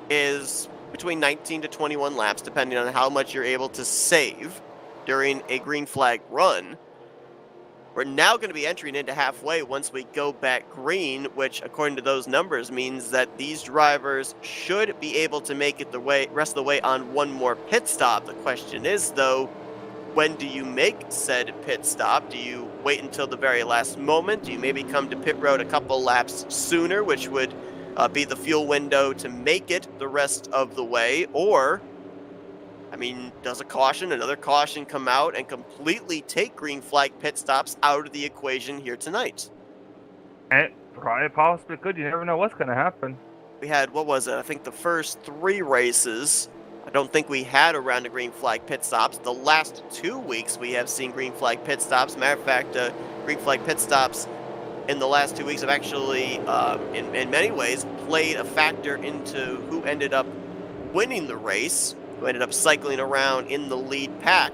is between 19 to 21 laps, depending on how much you're able to save during a green flag run. We're now going to be entering into halfway once we go back green, which according to those numbers means that these drivers should be able to make it the rest of the way on one more pit stop. The question is, though, when do you make said pit stop? Do you wait until the very last moment? Do you maybe come to pit road a couple laps sooner, which would be the fuel window to make it the rest of the way? Or, I mean, does another caution come out and completely take green flag pit stops out of the equation here tonight? It probably possibly could. You never know what's going to happen. We had, what was it? I think the first 3 races, I don't think we had a round of green flag pit stops. The last 2 weeks we have seen green flag pit stops. Matter of fact, green flag pit stops in the last 2 weeks have actually, in many ways, played a factor into who ended up winning the race, who ended up cycling around in the lead pack.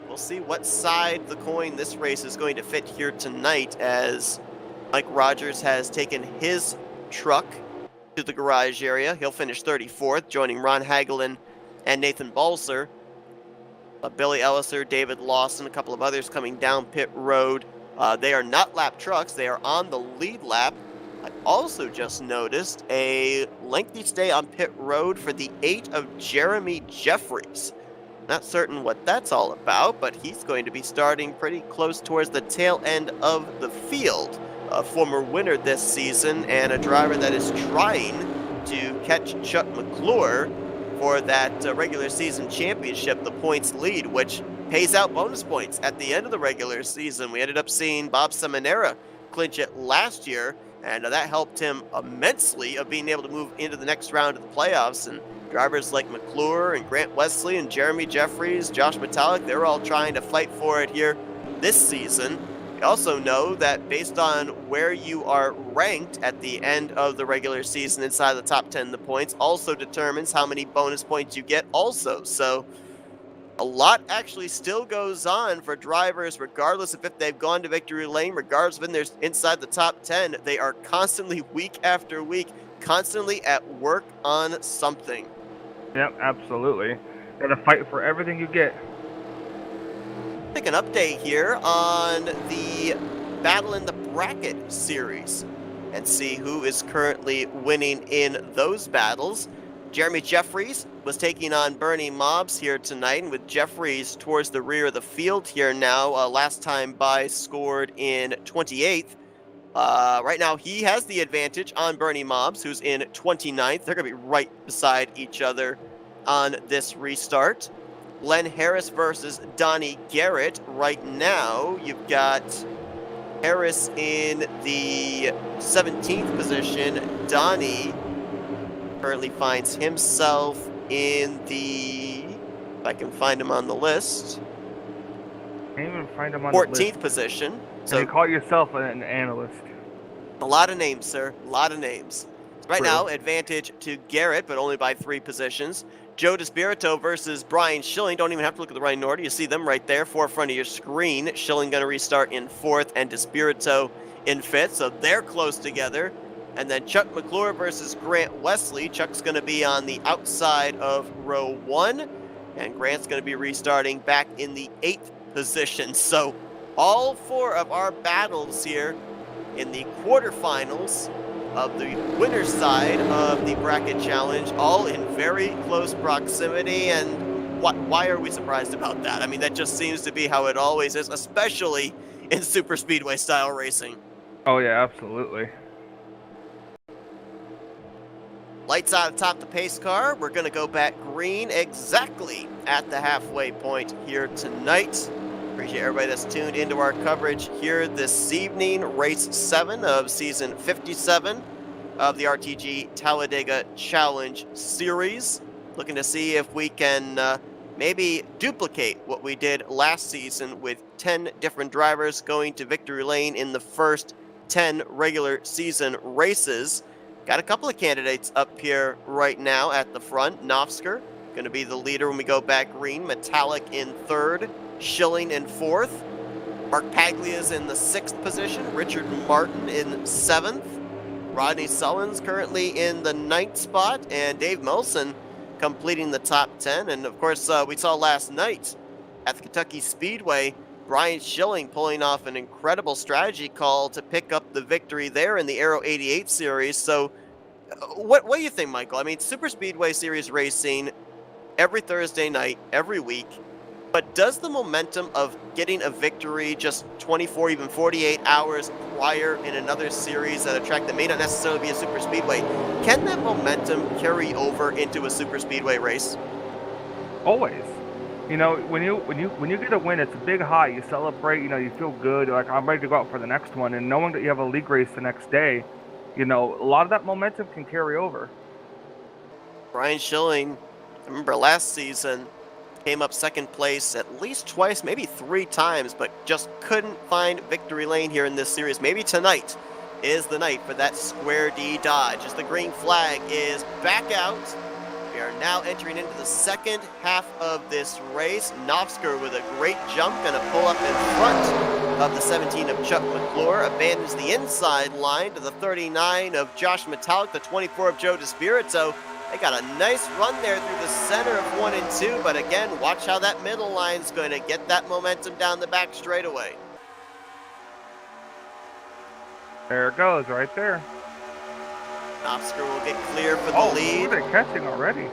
We'll see what side of the coin this race is going to fit here tonight, as Mike Rogers has taken his truck to the garage area. He'll finish 34th, joining Ron Hagelin and Nathan Balser. Billy Elliser, David Lawson, a couple of others coming down pit road. They are not lap trucks. They are on the lead lap. I also just noticed a lengthy stay on pit road for the 8 of Jeremy Jeffries. Not certain what that's all about, but he's going to be starting pretty close towards the tail end of the field. A former winner this season and a driver that is trying to catch Chuck McClure for that regular season championship, the points lead, which pays out bonus points at the end of the regular season. We ended up seeing Bob Seminara clinch it last year, and that helped him immensely of being able to move into the next round of the playoffs. And drivers like McClure and Grant Wesley and Jeremy Jeffries, Josh Metallic, they're all trying to fight for it here this season. We also know that based on where you are ranked at the end of the regular season inside the top 10 in the points also determines how many bonus points you get also. So a lot actually still goes on for drivers, regardless of if they've gone to victory lane, regardless of if they're inside the top 10. They are constantly, week after week, constantly at work on something. Yep, absolutely. Gotta fight for everything you get. Take an update here on the Battle in the Bracket series and see who is currently winning in those battles. Jeremy Jeffries was taking on Bernie Mobbs here tonight, and with Jeffries towards the rear of the field here now, last time by scored in 28th. Right now he has the advantage on Bernie Mobbs, who's in 29th. They're going to be right beside each other on this restart. Len Harris versus Donnie Garrett. Right now, you've got Harris in the 17th position. Donnie currently finds himself in the, if I can find him on the list, Can't even find him on 14th the list. position. So you call yourself an analyst. A lot of names, sir. A lot of names. Right True. now, advantage to Garrett, but only by 3 positions. Joe DeSpirito versus Brian Schilling. Don't even have to look at the right in order. You see them right there, forefront of your screen. Schilling going to restart in 4th and DeSpirito in 5th, so they're close together. And then Chuck McClure versus Grant Wesley. Chuck's going to be on the outside of row 1, and Grant's going to be restarting back in the 8th position. So all 4 of our battles here in the quarterfinals of the winner's side of the bracket challenge, all in very close proximity. And why are we surprised about that? I mean, that just seems to be how it always is, especially in super speedway style racing. Oh yeah, absolutely. Lights out atop the pace car. We're going to go back green exactly at the halfway point here tonight. Appreciate everybody that's tuned into our coverage here this evening. Race 7 of season 57 of the RTG Talladega Challenge Series. Looking to see if we can maybe duplicate what we did last season with 10 different drivers going to victory lane in the first 10 regular season races. Got a couple of candidates up here right now at the front. Nofsker going to be the leader when we go back green. Metallic in 3rd. Schilling in 4th. Mark Paglia's in the 6th position. Richard Martin in 7th. Rodney Sullins currently in the 9th spot. And Dave Molson completing the top 10. And of course, we saw last night at the Kentucky Speedway, Brian Schilling pulling off an incredible strategy call to pick up the victory there in the Aero 88 series. So what do you think, Michael? I mean, Super Speedway Series racing every Thursday night, every week. But does the momentum of getting a victory just 24, even 48 hours prior in another series at a track that may not necessarily be a super speedway, can that momentum carry over into a super speedway race? Always. You know, when you get a win, it's a big high. You celebrate. You know, you feel good. Like, I'm ready to go out for the next one. And knowing that you have a league race the next day, you know, a lot of that momentum can carry over. Brian Schilling, I remember last season, came up 2nd place at least twice, maybe 3 times, but just couldn't find victory lane here in this series. Maybe tonight is the night for that Square D Dodge as the green flag is back out. We are now entering into the second half of this race. Nofsker with a great jump, gonna pull up in front of the 17 of Chuck McClure, abandons the inside line to the 39 of Josh Metallic, the 24 of Joe DeSpirito. They got a nice run there through the center of 1 and 2, but again, watch how that middle line's going to get that momentum down the back straightaway. There it goes, right there. Nofsker will get clear for the lead. Oh, they're catching already.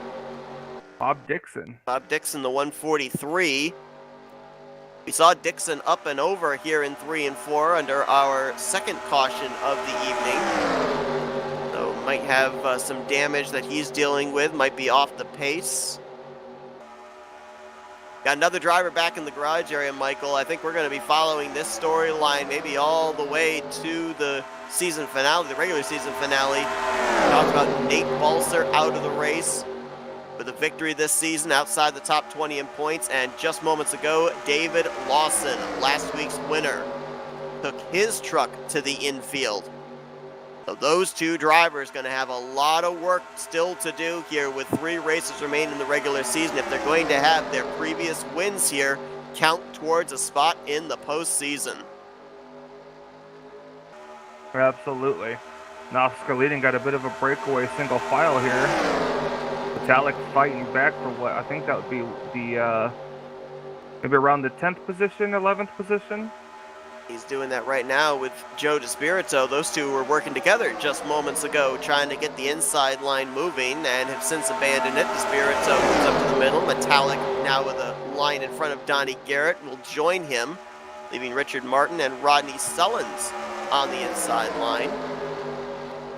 Bob Dixon. Bob Dixon, the 143. We saw Dixon up and over here in 3 and 4 under our second caution of the evening. So might have some damage that he's dealing with, might be off the pace. Got another driver back in the garage area, Michael. I think we're going to be following this storyline maybe all the way to the season finale, the regular season finale. Talked about Nate Balser out of the race with a victory this season outside the top 20 in points. And just moments ago, David Lawson, last week's winner, took his truck to the infield. So those two drivers going to have a lot of work still to do here with 3 races remaining in the regular season if they're going to have their previous wins here count towards a spot in the postseason. Absolutely. Nofsker leading, got a bit of a breakaway single file here. Metallic fighting back for what I think that would be the maybe around the 10th position, 11th position. He's doing that right now with Joe DeSpirito. Those two were working together just moments ago, trying to get the inside line moving, and have since abandoned it. DeSpirito moves up to the middle. Metallic now with a line in front of Donnie Garrett will join him, leaving Richard Martin and Rodney Sullins on the inside line.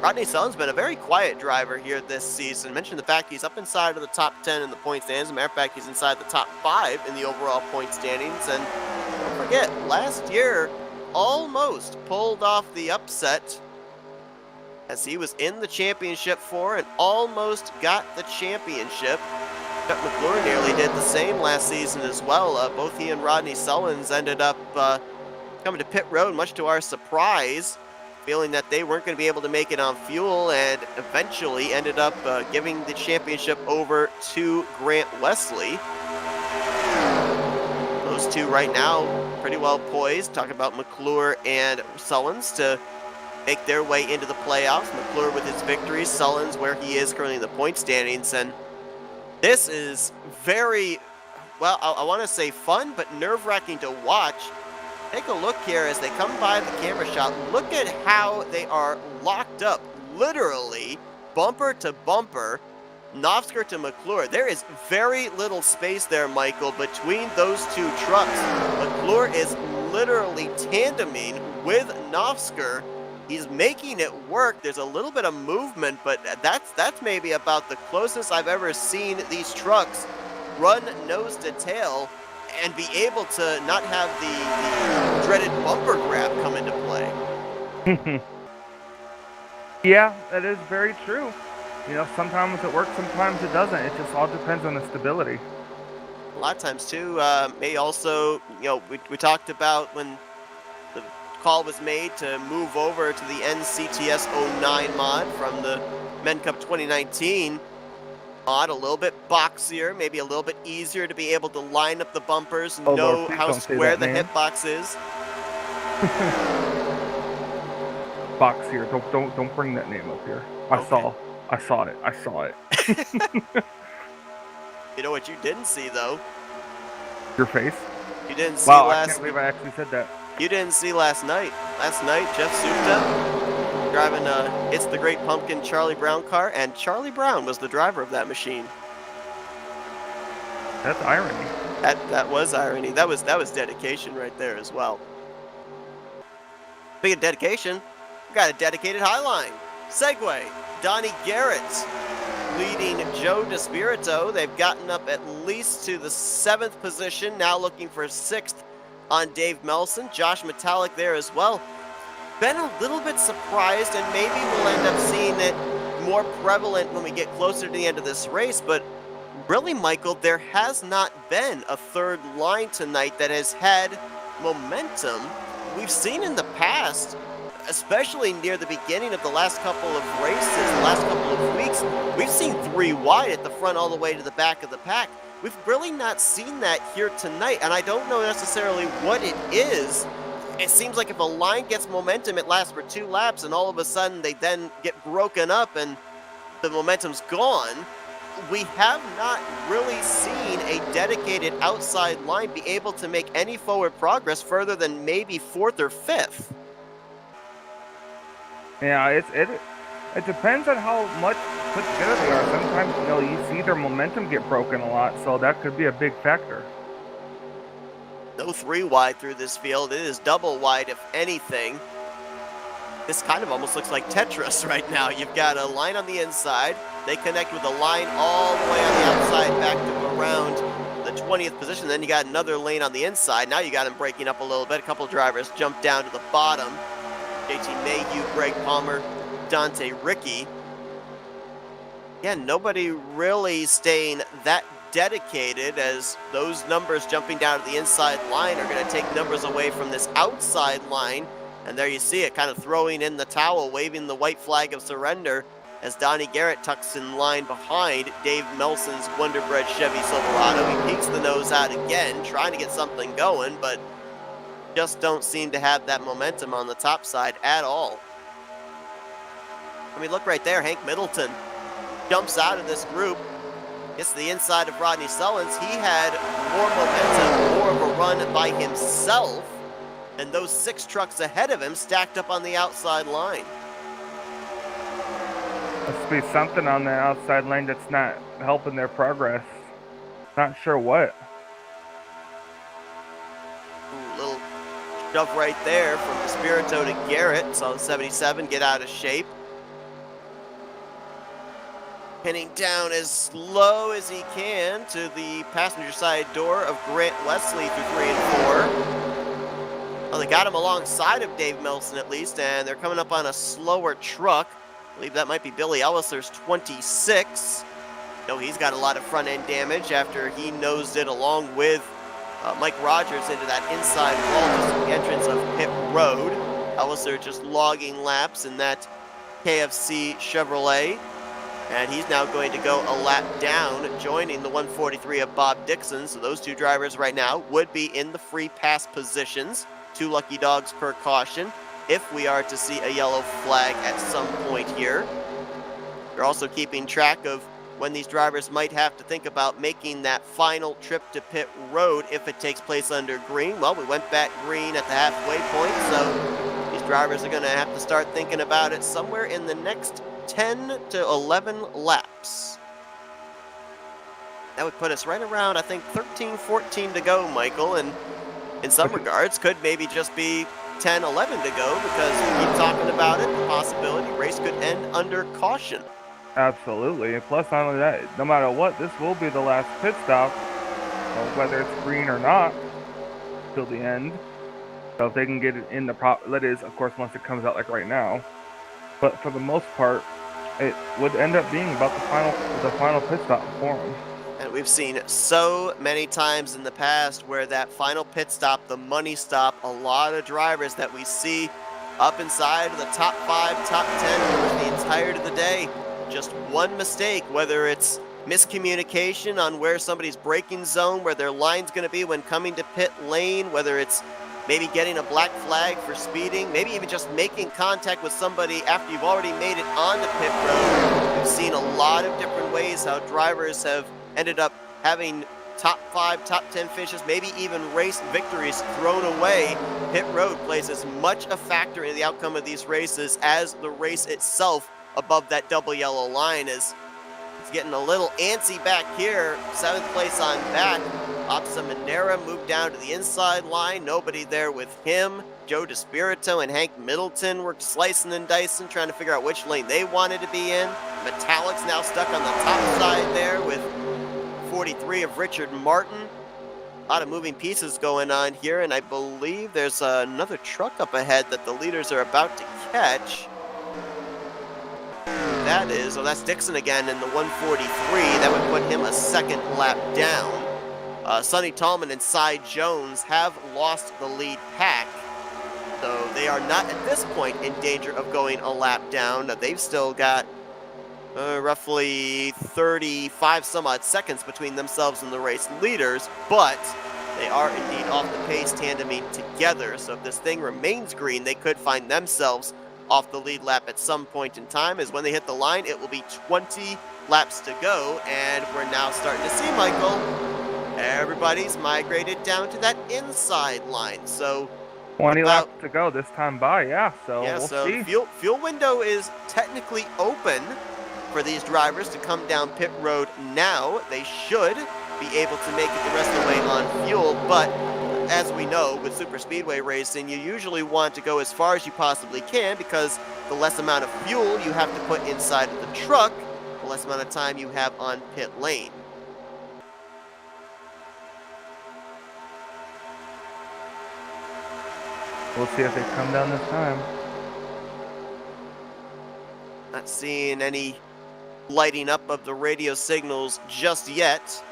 Rodney Sullins been a very quiet driver here this season. Mentioned the fact he's up inside of the top 10 in the point standings. As a matter of fact, he's inside the top 5 in the overall point standings. And don't forget, last year almost pulled off the upset as he was in the championship 4 and almost got the championship. Chuck McClure nearly did the same last season as well. Both he and Rodney Sullins ended up coming to pit road, much to our surprise, feeling that they weren't going to be able to make it on fuel, and eventually ended up giving the championship over to Grant Wesley. Those two right now pretty well poised. Talking about McClure and Sullins to make their way into the playoffs. McClure with his victories, Sullins where he is currently in the point standings. And this is very, well, I want to say fun, but nerve-wracking to watch. Take a look here as they come by the camera shot. Look at how they are locked up, literally bumper to bumper, Novsker to McClure. There is very little space there, Michael, between those two trucks. McClure is literally tandeming with Novsker. He's making it work. There's a little bit of movement, but that's maybe about the closest I've ever seen these trucks run nose to tail and be able to not have the dreaded bumper grab come into play. Yeah, that is very true. You know, sometimes it works, sometimes it doesn't. It just all depends on the stability. A lot of times, too, may also, you know, we talked about when the call was made to move over to the NCTS 09 mod from the Men Cup 2019 mod, a little bit boxier, maybe a little bit easier to be able to line up the bumpers, Oh, know Lord, please how don't say square that, the man. hitbox is. Box here. Don't bring that name up here. I saw it. You know what you didn't see, though? Your face? You didn't see Wow, I can't believe I actually said that. You didn't see last night. Last night, Jeff Supta driving It's the Great Pumpkin Charlie Brown car, and Charlie Brown was the driver of that machine. That's irony. That was irony. That was dedication right there as well. Speaking of dedication, we got a dedicated Highline. Segway, Donnie Garrett leading Joe DeSpirito. They've gotten up at least to the 7th position, now looking for 6th on Dave Melson. Josh Metallic there as well. Been a little bit surprised, and maybe we'll end up seeing it more prevalent when we get closer to the end of this race, but really, Michael, there has not been a third line tonight that has had momentum. We've seen in the past, especially near the beginning of the last couple of races, the last couple of weeks, we've seen 3 wide at the front all the way to the back of the pack. We've really not seen that here tonight, and I don't know necessarily what it is. It seems like if a line gets momentum, it lasts for 2 laps, and all of a sudden they then get broken up and the momentum's gone. We have not really seen a dedicated outside line be able to make any forward progress further than maybe 4th or 5th. Yeah, it depends on how much put together they are. Sometimes, you know, you see their momentum get broken a lot, so that could be a big factor. No 3 wide through this field. It is double wide, if anything. This kind of almost looks like Tetris right now. You've got a line on the inside. They connect with a line all the way on the outside back to around the 20th position. Then you got another lane on the inside. Now you got them breaking up a little bit. A couple drivers jump down to the bottom. JT Mayhew, Greg Palmer, Dante Ricky. Yeah, nobody really staying that dedicated, as those numbers jumping down to the inside line are going to take numbers away from this outside line. And there you see it, kind of throwing in the towel, waving the white flag of surrender as Donnie Garrett tucks in line behind Dave Melson's Wonderbread Chevy Silverado. He peeks the nose out again, trying to get something going, but just don't seem to have that momentum on the top side at all. I mean, look right there, Hank Middleton jumps out of this group, gets the inside of Rodney Sullins. He had more momentum, more of a run by himself, and those 6 trucks ahead of him stacked up on the outside line. Must be something on the outside lane that's not helping their progress. Not sure what. Ooh, little shove right there from DeSpirito to Garrett. Saw the 77 get out of shape. Pinning down as low as he can to the passenger side door of Grant Wesley through 3 and 4. Well, they got him alongside of Dave Melson at least, and they're coming up on a slower truck. I believe that might be Billy Ellisler's 26. No, he's got a lot of front-end damage after he nosed it along with Mike Rogers into that inside wall just at the entrance of Pit Road. Elliser just logging laps in that KFC Chevrolet. And he's now going to go a lap down, joining the 143 of Bob Dixon. So those two drivers right now would be in the free pass positions. 2 lucky dogs per caution if we are to see a yellow flag at some point here. They're also keeping track of when these drivers might have to think about making that final trip to pit road if it takes place under green. Well, we went back green at the halfway point, so these drivers are going to have to start thinking about it somewhere in the next 10 to 11 laps. That would put us right around, I think, 13, 14 to go, Michael, and in some regards could maybe just be 10, 11 to go, because we keep talking about it, the possibility race could end under caution. Absolutely. And plus, not only that, no matter what, this will be the last pit stop, whether it's green or not, till the end. So if they can get it in the that is, of course, once it comes out like right now. But for the most part, it would end up being about the final pit stop for them. And we've seen so many times in the past where that final pit stop, the money stop, a lot of drivers that we see up inside of the top 5, top 10 for the entirety of the day. Just one mistake, whether it's miscommunication on where somebody's braking zone, where their line's going to be when coming to pit lane, whether it's maybe getting a black flag for speeding, maybe even just making contact with somebody after you've already made it on the pit road. We've seen a lot of different ways how drivers have ended up having top 5, top 10 finishes, maybe even race victories thrown away. Pit road plays as much a factor in the outcome of these races as the race itself above that double yellow line. Is it's getting a little antsy back here. 7th place on back. Opsa Manera moved down to the inside line. Nobody there with him. Joe DeSpirito and Hank Middleton were slicing and dicing, trying to figure out which lane they wanted to be in. Metallic's now stuck on the top side there with 43 of Richard Martin. A lot of moving pieces going on here, and I believe there's another truck up ahead that the leaders are about to catch. That is, oh, that's Dixon again in the 143. That would put him a 2nd lap down. Sonny Tallman and Cy Jones have lost the lead pack, so they are not at this point in danger of going a lap down. They've still got roughly 35 some odd seconds between themselves and the race leaders, but they are indeed off the pace, tandeming together. So if this thing remains green, they could find themselves off the lead lap at some point in time, as when they hit the line, it will be 20 laps to go, and we're now starting to see, Michael, everybody's migrated down to that inside line. So 20 laps to go this time by, yeah, so yeah, we'll so see. Fuel window is technically open for these drivers to come down pit road now. They should be able to make it the rest of the way on fuel, but as we know, with super speedway racing, you usually want to go as far as you possibly can, because the less amount of fuel you have to put inside of the truck, the less amount of time you have on pit lane. We'll see if they come down this time. Not seeing any lighting up of the radio signals just yet.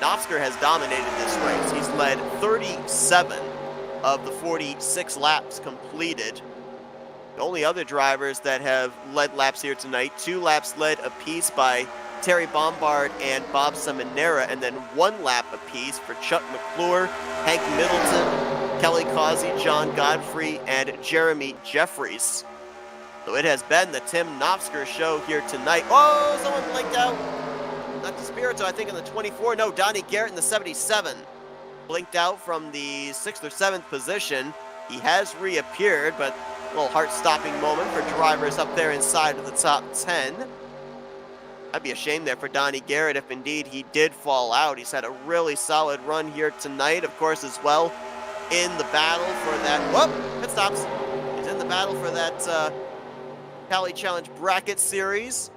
Knopfsker has dominated this race. He's led 37 of the 46 laps completed. The only other drivers that have led laps here tonight, 2 laps led apiece by Terry Bombard and Bob Seminara, and then 1 lap apiece for Chuck McClure, Hank Middleton, Kelly Causey, John Godfrey, and Jeremy Jeffries. So it has been the Tim Knopfsker show here tonight. Oh, someone blinked out. Not DeSpirito, I think, in the 24. No, Donnie Garrett in the 77. Blinked out from the 6th or 7th position. He has reappeared, but a little heart-stopping moment for drivers up there inside of the top 10. That'd be a shame there for Donnie Garrett if indeed he did fall out. He's had a really solid run here tonight, of course, as well, in the battle for that. Whoop! Pit stops. He's in the battle for that Cali Challenge Bracket Series.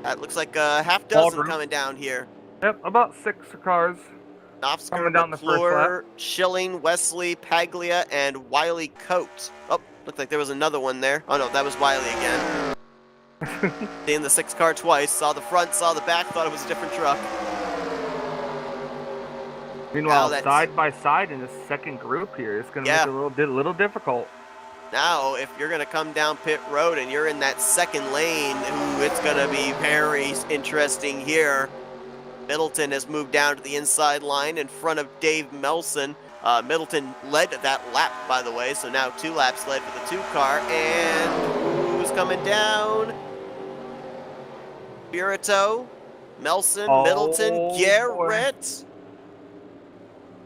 That looks like a half dozen coming down here. Yep, about 6 cars. Knopfsker, coming down the first McClure, lap. Schilling, Wesley, Paglia, and Wiley Coates. Oh, looked like there was another one there. Oh no, that was Wiley again. Seeing the 6 car twice, saw the front, saw the back, thought it was a different truck. Meanwhile, side by side in the second group here, it's going to make it a little difficult. Now, if you're going to come down pit road and you're in that second lane, it's going to be very interesting here. Middleton has moved down to the inside line in front of Dave Melson. Middleton led that lap, by the way, so now 2 laps led for the 2 car. And who's coming down? Burrito, Melson, Middleton, Garrett. Boy.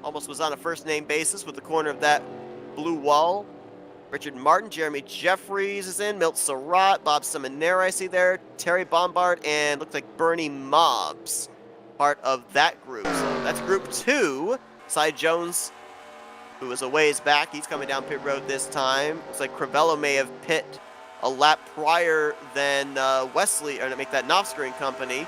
Almost was on a first-name basis with the corner of that blue wall. Richard Martin, Jeremy Jeffries is in, Milt Surratt, Bob Seminara I see there, Terry Bombard, and looks like Bernie Mobbs, part of that group. So that's group 2. Cy Jones, who is a ways back, he's coming down pit road this time. Looks like Crivello may have pit a lap prior than Wesley, or to make that Knopfsker & Company.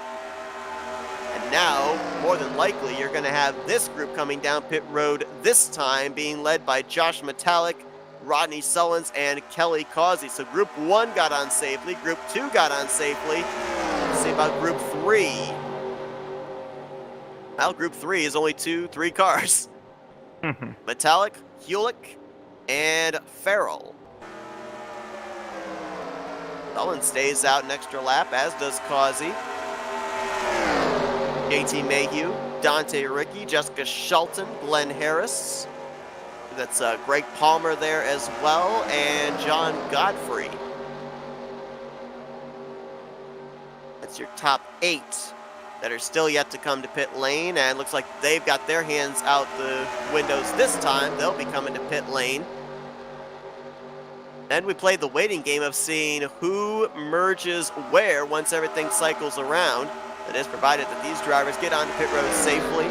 And now, more than likely, you're going to have this group coming down pit road this time, being led by Josh Metallic, Rodney Sullins, and Kelly Causey. So Group 1 got on safely. Group 2 got on safely. Let's see about Group 3. Well, Group 3 is only 3 cars. Metallic, Hewlick, and Farrell. Sullins stays out an extra lap, as does Causey. JT Mayhew, Dante Ricky, Jessica Shelton, Glenn Harris. That's Greg Palmer there as well, and John Godfrey. That's your top 8 that are still yet to come to pit lane, and looks like they've got their hands out the windows this time. They'll be coming to pit lane. Then we played the waiting game of seeing who merges where once everything cycles around. That is provided that these drivers get onto pit road safely.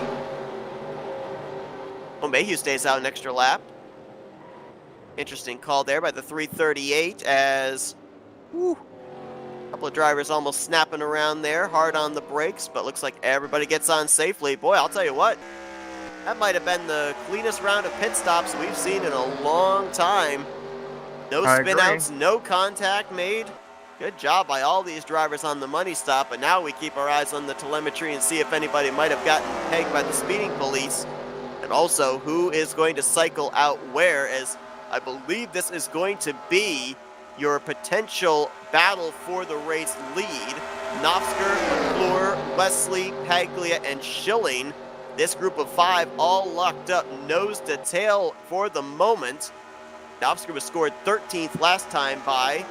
Well, Mayhew stays out an extra lap. Interesting call there by the 338 as a couple of drivers almost snapping around there, hard on the brakes, but looks like everybody gets on safely. Boy, I'll tell you what, that might have been the cleanest round of pit stops we've seen in a long time. No spin outs, no contact made. Good job by all these drivers on the money stop, but now we keep our eyes on the telemetry and see if anybody might have gotten pegged by the speeding police. And also, who is going to cycle out where, as I believe this is going to be your potential battle for the race lead. Knopfsker, McClure, Wesley, Paglia, and Schilling. This group of 5 all locked up nose to tail for the moment. Knopfsker was scored 13th last time by.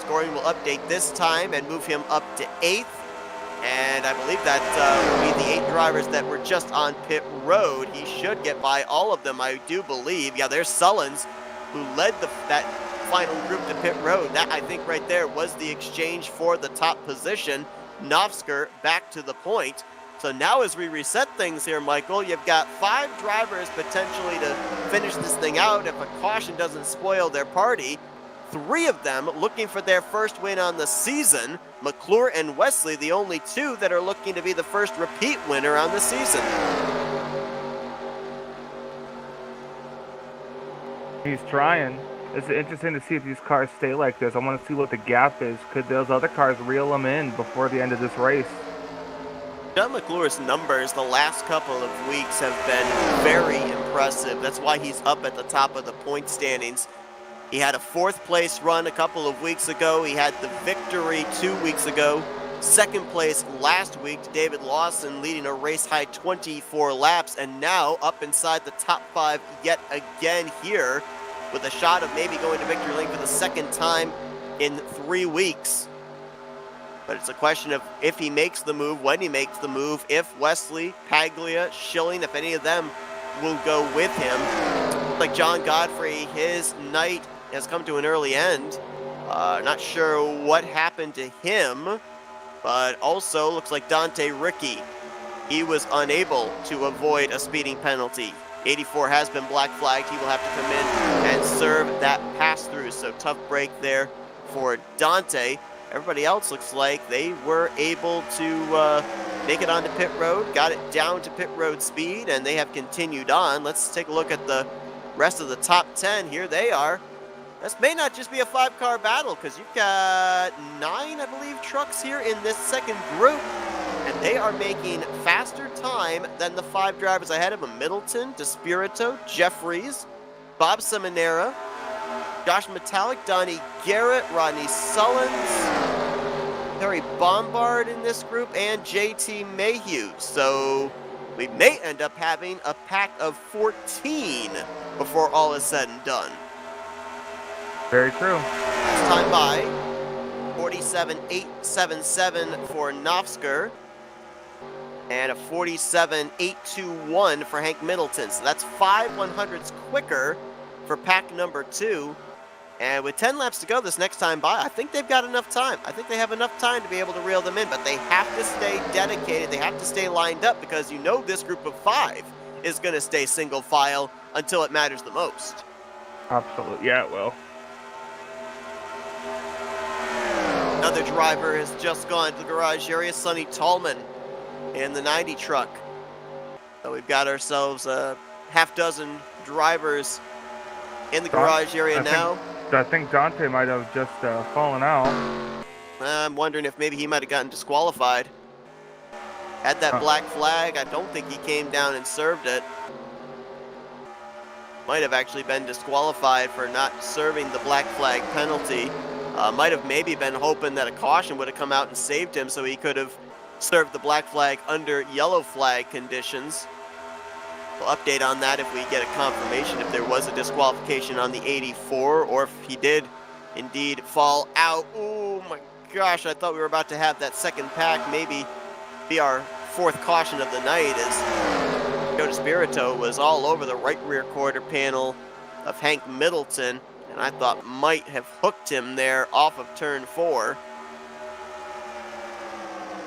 Scoring will update this time and move him up to 8th. And I believe that will be the 8 drivers that were just on pit road. He should get by all of them, I do believe. Yeah, there's Sullins, who led that final group to pit road. That, I think, right there was the exchange for the top position. Knopfsker back to the point. So now as we reset things here, Michael, you've got 5 drivers potentially to finish this thing out if a caution doesn't spoil their party. 3 of them looking for their first win on the season. McClure and Wesley, the only 2 that are looking to be the first repeat winner on the season. He's trying. It's interesting to see if these cars stay like this. I want to see what the gap is. Could those other cars reel them in before the end of this race? John McClure's numbers the last couple of weeks have been very impressive. That's why he's up at the top of the point standings. He had a 4th place run a couple of weeks ago. He had the victory 2 weeks ago. 2nd place last week to David Lawson, leading a race high 24 laps, and now up inside the top 5 yet again here with a shot of maybe going to victory lane for the 2nd time in 3 weeks. But it's a question of if he makes the move, when he makes the move, if Wesley, Paglia, Schilling, if any of them will go with him. Like John Godfrey, his night has come to an early end. Not sure what happened to him, but also looks like Dante Ricky. He was unable to avoid a speeding penalty. 84 has been black flagged. He will have to come in and serve that pass-through. So tough break there for Dante. Everybody else looks like they were able to make it onto pit road, got it down to pit road speed, and they have continued on. Let's take a look at the rest of the top 10. Here they are. This may not just be a 5-car battle, because you've got 9, I believe, trucks here in this second group. And They are making faster time than the 5 drivers ahead of them. Middleton, DeSpirito, Jeffries, Bob Seminara, Josh Metallic, Donnie Garrett, Rodney Sullins, Terry Bombard in this group, and JT Mayhew. So we may end up having a pack of 14 before all is said and done. Very true. Last time by, 47.877 for Nofsker, and a 47.821 for Hank Middleton. So that's 5 100ths quicker for pack number 2. And with 10 laps to go this next time by, I think they've got enough time. I think they have enough time to be able to reel them in, but they have to stay dedicated. They have to stay lined up because you know this group of 5 is going to stay single file until it matters the most. Absolutely. Yeah, it will. Another driver has just gone to the garage area, Sonny Tallman in the 90 truck. So we've got ourselves a half dozen drivers in the garage area now. I think Dante might have just fallen out. I'm wondering if maybe he might have gotten disqualified. Had that black flag. I don't think he came down and served it. Might have actually been disqualified for not serving the black flag penalty. Might have maybe been hoping that a caution would have come out and saved him so he could have served the black flag under yellow flag conditions. We'll update on that if we get a confirmation if there was a disqualification on the 84 or if he did indeed fall out. Oh my gosh, I thought we were about to have that second pack maybe be our 4th caution of the night as Joe DeSpirito was all over the right rear quarter panel of Hank Middleton, and I thought might have hooked him there off of turn 4.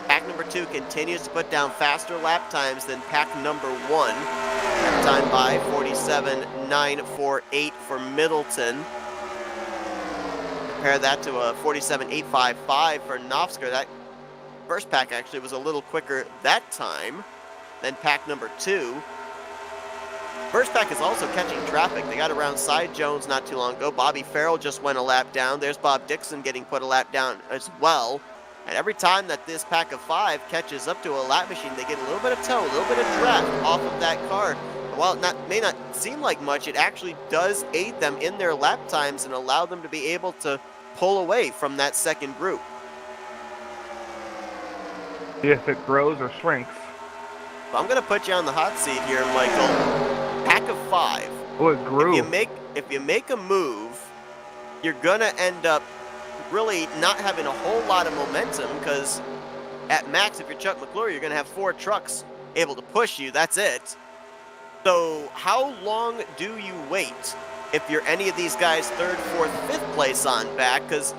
Pack number 2 continues to put down faster lap times than pack number 1. Lap time by 47.948 for Middleton. Compare that to a 47.855 for Nofsker. That first pack actually was a little quicker that time than pack number 2. First pack is also catching traffic. They got around Cy Jones not too long ago. Bobby Farrell just went a lap down. There's Bob Dixon getting put a lap down as well. And every time that this pack of 5 catches up to a lap machine, they get a little bit of tow, a little bit of draft off of that car. And while it may not seem like much, it actually does aid them in their lap times and allow them to be able to pull away from that second group. See if it grows or shrinks. So I'm going to put you on the hot seat here, Michael. Pack of 5. Oh, it grew. If you make a move, you're going to end up really not having a whole lot of momentum because at max, if you're Chuck McClure, you're going to have 4 trucks able to push you. That's it. So how long do you wait if you're any of these guys 3rd, 4th, 5th place on back? Because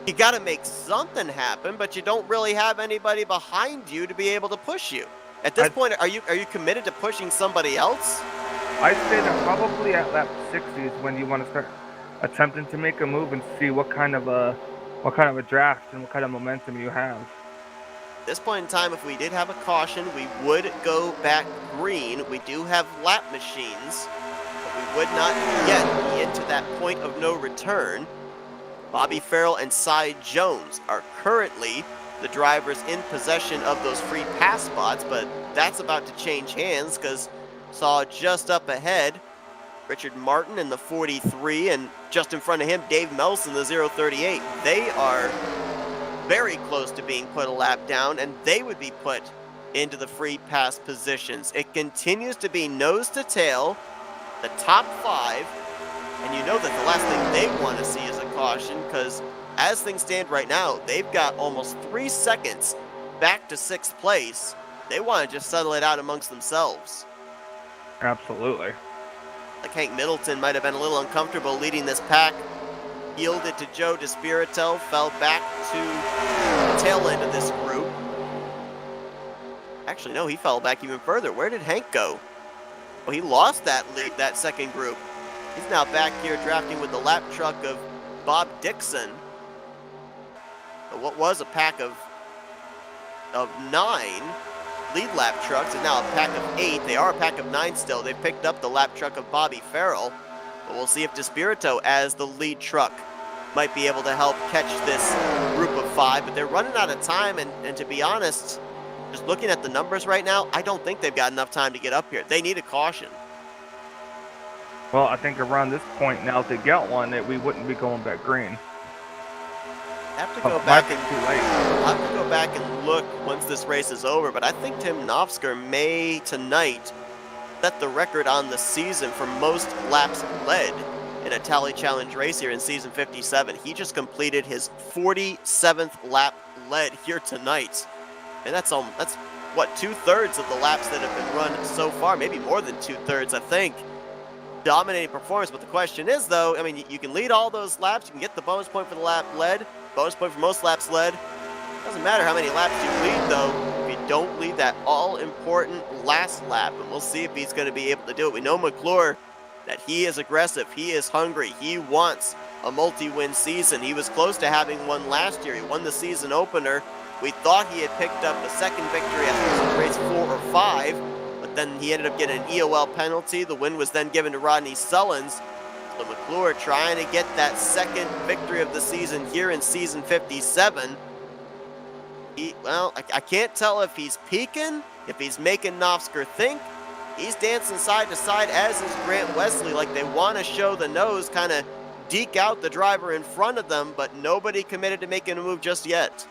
you got to make something happen, but you don't really have anybody behind you to be able to push you. At this point, are you committed to pushing somebody else? I'd say that probably at lap 60 is when you want to start attempting to make a move and see what kind of a draft and what kind of momentum you have. At this point in time, if we did have a caution, we would go back green. We do have lap machines, but we would not yet be into that point of no return. Bobby Farrell and Cy Jones are currently the drivers in possession of those free pass spots, but that's about to change hands because saw just up ahead Richard Martin in the 43, and just in front of him, Dave Melson, the 038. They are very close to being put a lap down, and they would be put into the free pass positions. It continues to be nose to tail, the top 5, and you know that the last thing they want to see is a caution, because as things stand right now, they've got almost 3 seconds back to 6th place. They want to just settle it out amongst themselves. Absolutely. Like Hank Middleton might have been a little uncomfortable leading this pack. Yielded to Joe DeSpirito, fell back to the tail end of this group. Actually, no, he fell back even further. Where did Hank go? Well, he lost that lead, that second group. He's now back here drafting with the lap truck of Bob Dixon. What was a pack of 9 lead lap trucks and now a pack of 8. They are a pack of 9 still. They picked up the lap truck of Bobby Farrell. But we'll see if DeSpirito, as the lead truck, might be able to help catch this group of 5. But they're running out of time, and to be honest, just looking at the numbers right now, I don't think they've got enough time to get up here. They need a caution. Well, I think around this point now, if they get one, we wouldn't be going back green. I have to go back and I'll have to go back and look once this race is over, but I think Tim Nofsker may tonight set the record on the season for most laps led in a Tally Challenge race here in season 57. He just completed his 47th lap led here tonight. And that's what, 2/3 of the laps that have been run so far, maybe more than 2/3, I think. Dominating performance, but the question is though, I mean, you can lead all those laps, you can get the bonus point for the lap led, bonus point for most laps led. Doesn't matter how many laps you lead though, if you don't lead that all-important last lap, and we'll see if he's going to be able to do it. We know McClure, that he is aggressive, he is hungry, he wants a multi-win season. He was close to having one last year. He won the season opener. We thought he had picked up a second victory after race 4 or 5, but then he ended up getting an EOL penalty. The win was then given to Rodney Sullins. So McClure trying to get that second victory of the season here in season 57. I can't tell if he's peeking, if he's making Nofsker think. He's dancing side to side, as is Grant Wesley, like they want to show the nose, kind of deke out the driver in front of them, but nobody committed to making a move just yet.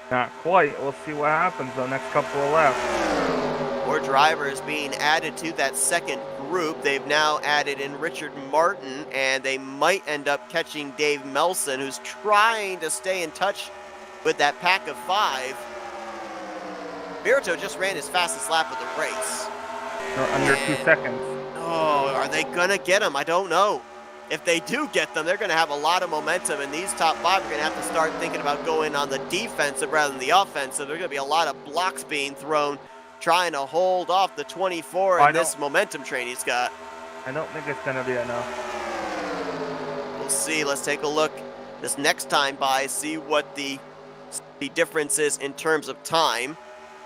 Not quite. We'll see what happens the next couple of laps. More drivers being added to that second group. They've now added in Richard Martin, and they might end up catching Dave Melson, who's trying to stay in touch with that pack of 5. Spirito just ran his fastest lap of the race. They're under 2 seconds. Oh, are they going to get him? I don't know. If they do get them, they're going to have a lot of momentum, and these top 5 are going to have to start thinking about going on the defensive rather than the offensive. There's going to be a lot of blocks being thrown, trying to hold off the 24 and this momentum train he's got. I don't think it's going to be enough. We'll see. Let's take a look this next time by, see what the difference is in terms of time.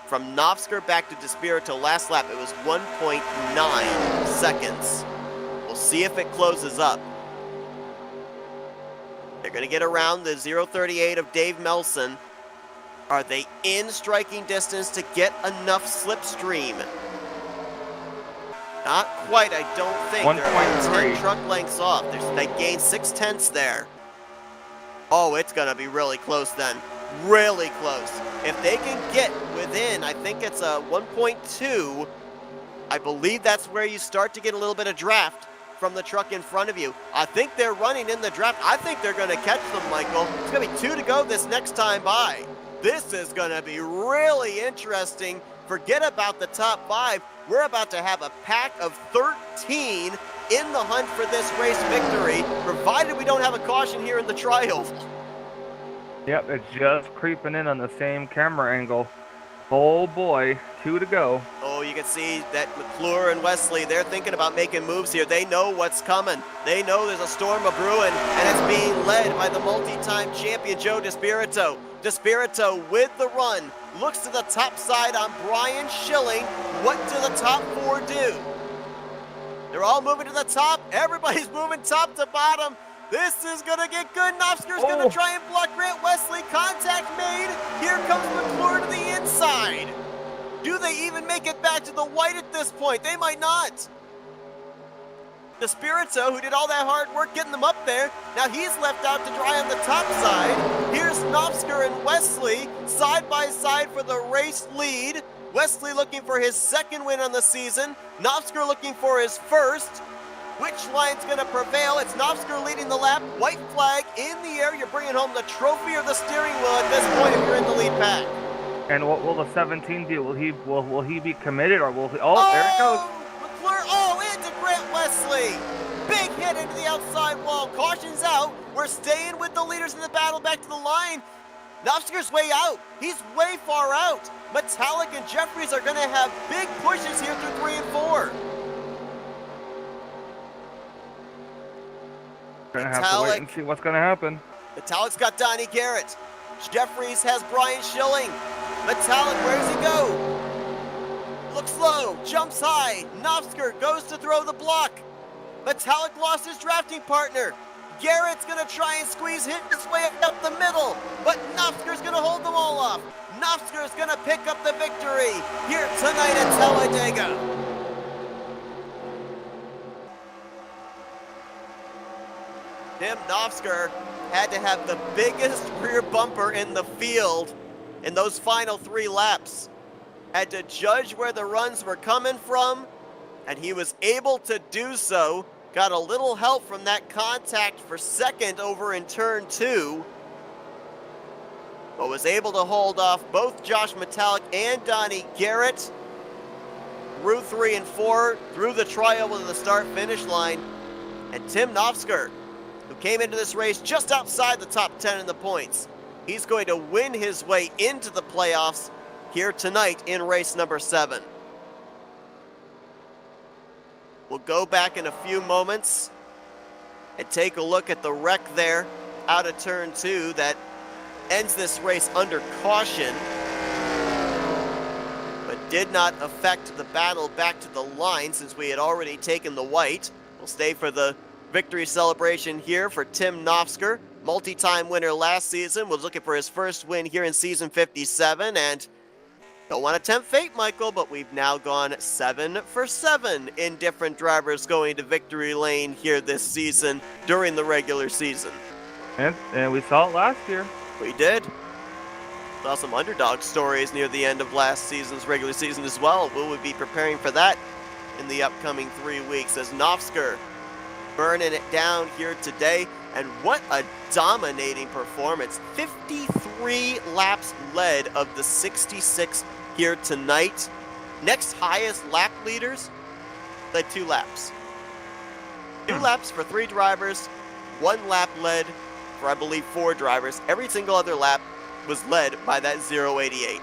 From Nofsker back to DeSpirito last lap, it was 1.9 seconds. We'll see if it closes up. They're going to get around the 0.38 of Dave Melson. Are they in striking distance to get enough slipstream? Not quite, I don't think. They're about 10 truck lengths off. They gained 0.6 there. Oh, it's going to be really close then. Really close. If they can get within, I think it's a 1.2, I believe that's where you start to get a little bit of draft from the truck in front of you. I think they're running in the draft. I think they're going to catch them, Michael. It's going to be 2 to go this next time by. This is going to be really interesting. Forget about the top 5. We're about to have a pack of 13 in the hunt for this race victory, provided we don't have a caution here in the tri-oval. Yep, it's just creeping in on the same camera angle. Oh boy, 2 to go. Oh, you can see that McClure and Wesley, they're thinking about making moves here. They know what's coming. They know there's a storm of brewing, and it's being led by the multi-time champion Joe DeSpirito. DeSpirito with the run, looks to the top side on Brian Schilling. What do the top 4 do? They're all moving to the top. Everybody's moving top to bottom. This is going to get good. Nofsker's going to try and block Grant Wesley. Contact made. Here comes McClure to the inside. Do they even make it back to the white at this point? They might not. DeSpirito, who did all that hard work getting them up there, now he's left out to dry on the top side. Here's Nofsker and Wesley side by side for the race lead. Wesley looking for his second win on the season. Nofsker looking for his first. Which line's going to prevail? It's Nofsker leading the lap. White flag in the air. You're bringing home the trophy or the steering wheel at this point if you're in the lead pack. And what will the 17 do? Will he be committed, or will he? Oh, there it goes. McClure, into Grant Wesley. Big hit into the outside wall. Caution's out. We're staying with the leaders in the battle back to the line. Nofsker's way out. He's way far out. Metallic and Jeffries are going to have big pushes here through 3 and 4. Gonna have to wait and see what's gonna happen. Metallic's got Donnie Garrett. Jeffries has Brian Schilling. Metallic, where does he go? Looks low, jumps high. Nofsker goes to throw the block. Metallic lost his drafting partner. Garrett's going to try and squeeze his way up the middle, but Nofsker's going to hold them all off. Nofsker's going to pick up the victory here tonight at Talladega. Tim Nofsker had to have the biggest rear bumper in the field in those final 3 laps. Had to judge where the runs were coming from, and he was able to do so. Got a little help from that contact for second over in turn 2, but was able to hold off both Josh Metallic and Donnie Garrett through 3 and 4, through the trioval to the start-finish line. And Tim Nofsker, who came into this race just outside the top 10 in the points, he's going to win his way into the playoffs here tonight in race number 7. We'll go back in a few moments and take a look at the wreck there out of turn 2 that ends this race under caution, but did not affect the battle back to the line since we had already taken the white. We'll stay for the victory celebration here for Tim Nofsker, multi-time winner last season, was looking for his first win here in season 57, and don't want to tempt fate, Michael, but we've now gone 7 for 7 in different drivers going to victory lane here this season during the regular season. And we saw it last year. We did. Saw some underdog stories near the end of last season's regular season as well. We will be preparing for that in the upcoming 3 weeks as Nofsker burning it down here today. And what a dominating performance. 53 laps led of the 66 here tonight. Next highest lap leaders led 2 laps. 2 laps for 3 drivers, 1 lap led for, I believe, 4 drivers. Every single other lap was led by that 088.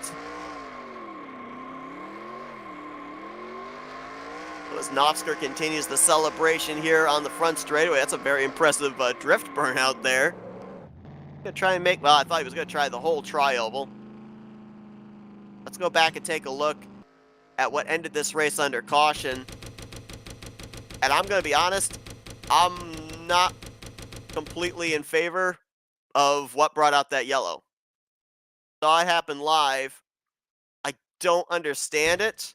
As Nofsker continues the celebration here on the front straightaway. That's a very impressive drift burnout there. Gonna try and make, well, I thought he was gonna try the whole tri-oval. Let's go back and take a look at what ended this race under caution. And I'm gonna be honest, I'm not completely in favor of what brought out that yellow. Saw it happen live. I don't understand it.